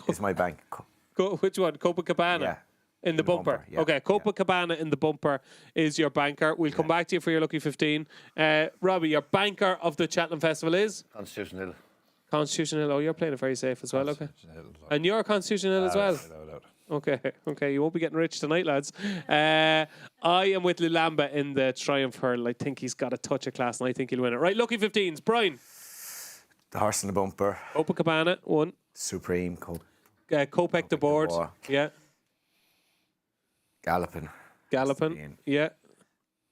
is my bank. Which one? Copacabana? Yeah. In the bumper. yeah, Okay, Copacabana in the bumper is your banker. We'll come back to you for your lucky 15. Robbie, your banker of the Cheltenham Festival is? Constitution Hill. Constitution Hill. Oh, you're playing it very safe as well, okay. And you're Constitution Hill as well? Okay, you won't be getting rich tonight, lads. I am with Lulamba in the Triumph Hurl. I think he's got a touch of class and I think he'll win it. Right, lucky 15s. Brian. The Horse in the Bumper. Copacabana, 1. Supreme. Kopek the Board. Yeah. Galloping. Yeah.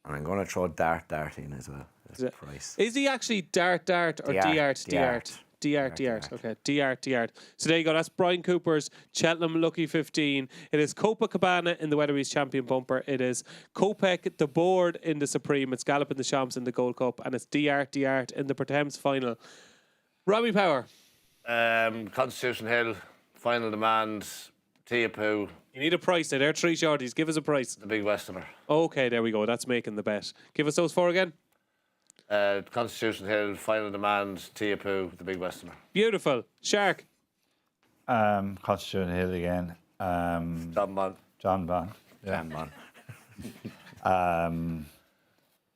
And I'm going to throw Dart in as well. Price. Is he actually Dart or D-Art? Okay, D-Art. So there you go. That's Brian Cooper's Cheltenham Lucky 15. It is Copacabana in the Weatherby's Champion Bumper. It is Kopek the Board in the Supreme. It's Galloping the Champs in the Gold Cup. And it's D-Art in the Pertemps Final. Robbie Power. Constitution Hill, Final Demand, Teapoo. You need a price. There are 3 shorties. Give us a price. The Big Westerner. Okay, there we go. That's making the bet. Give us those 4 again. Constitution Hill, Final Demand, Teapoo, the Big Westerner. Beautiful. Shark. Constitution Hill again. John Bond. Yeah.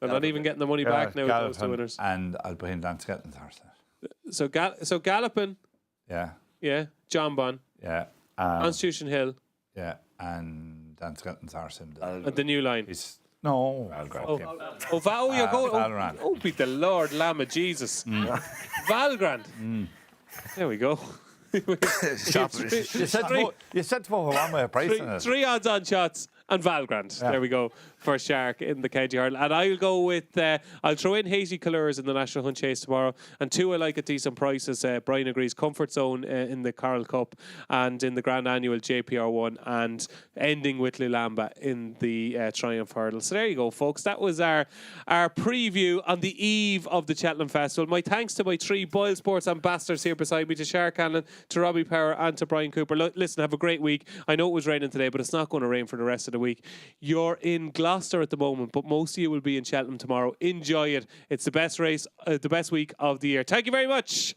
They're not even getting the money back now. Those 2 winners. And I'll put him down to Skeletons horse. So Galloping. Yeah. Yeah. John Bon. Yeah. Constitution Hill. Yeah. And Dan Skeletons horse. And the new line. No. You're going. Valgrand. Oh, be the Lord, Lamb of Jesus. Valgrand. There we go. You said to one way of pricing it. 3 odds-on shots and Valgrand. Yeah. There we go for Shark in the County Hurl. And I'll go with, I'll throw in Hazy Colours in the National Hunt Chase tomorrow. And 2 I like at decent prices. Brian agrees, Comfort Zone in the Coral Cup and in the Grand Annual JPR1 and ending with Lulamba in the Triumph Hurdle. So there you go, folks. That was our preview on the eve of the Cheltenham Festival. My thanks to my 3 BoyleSports ambassadors here beside me, to Shark Hanlon, to Robbie Power and to Brian Cooper. Listen, have a great week. I know it was raining today, but it's not going to rain for the rest of the week. You're in Gloucester at the moment, but most of you will be in Cheltenham tomorrow. Enjoy it. It's the best race, the best week of the year. Thank you very much.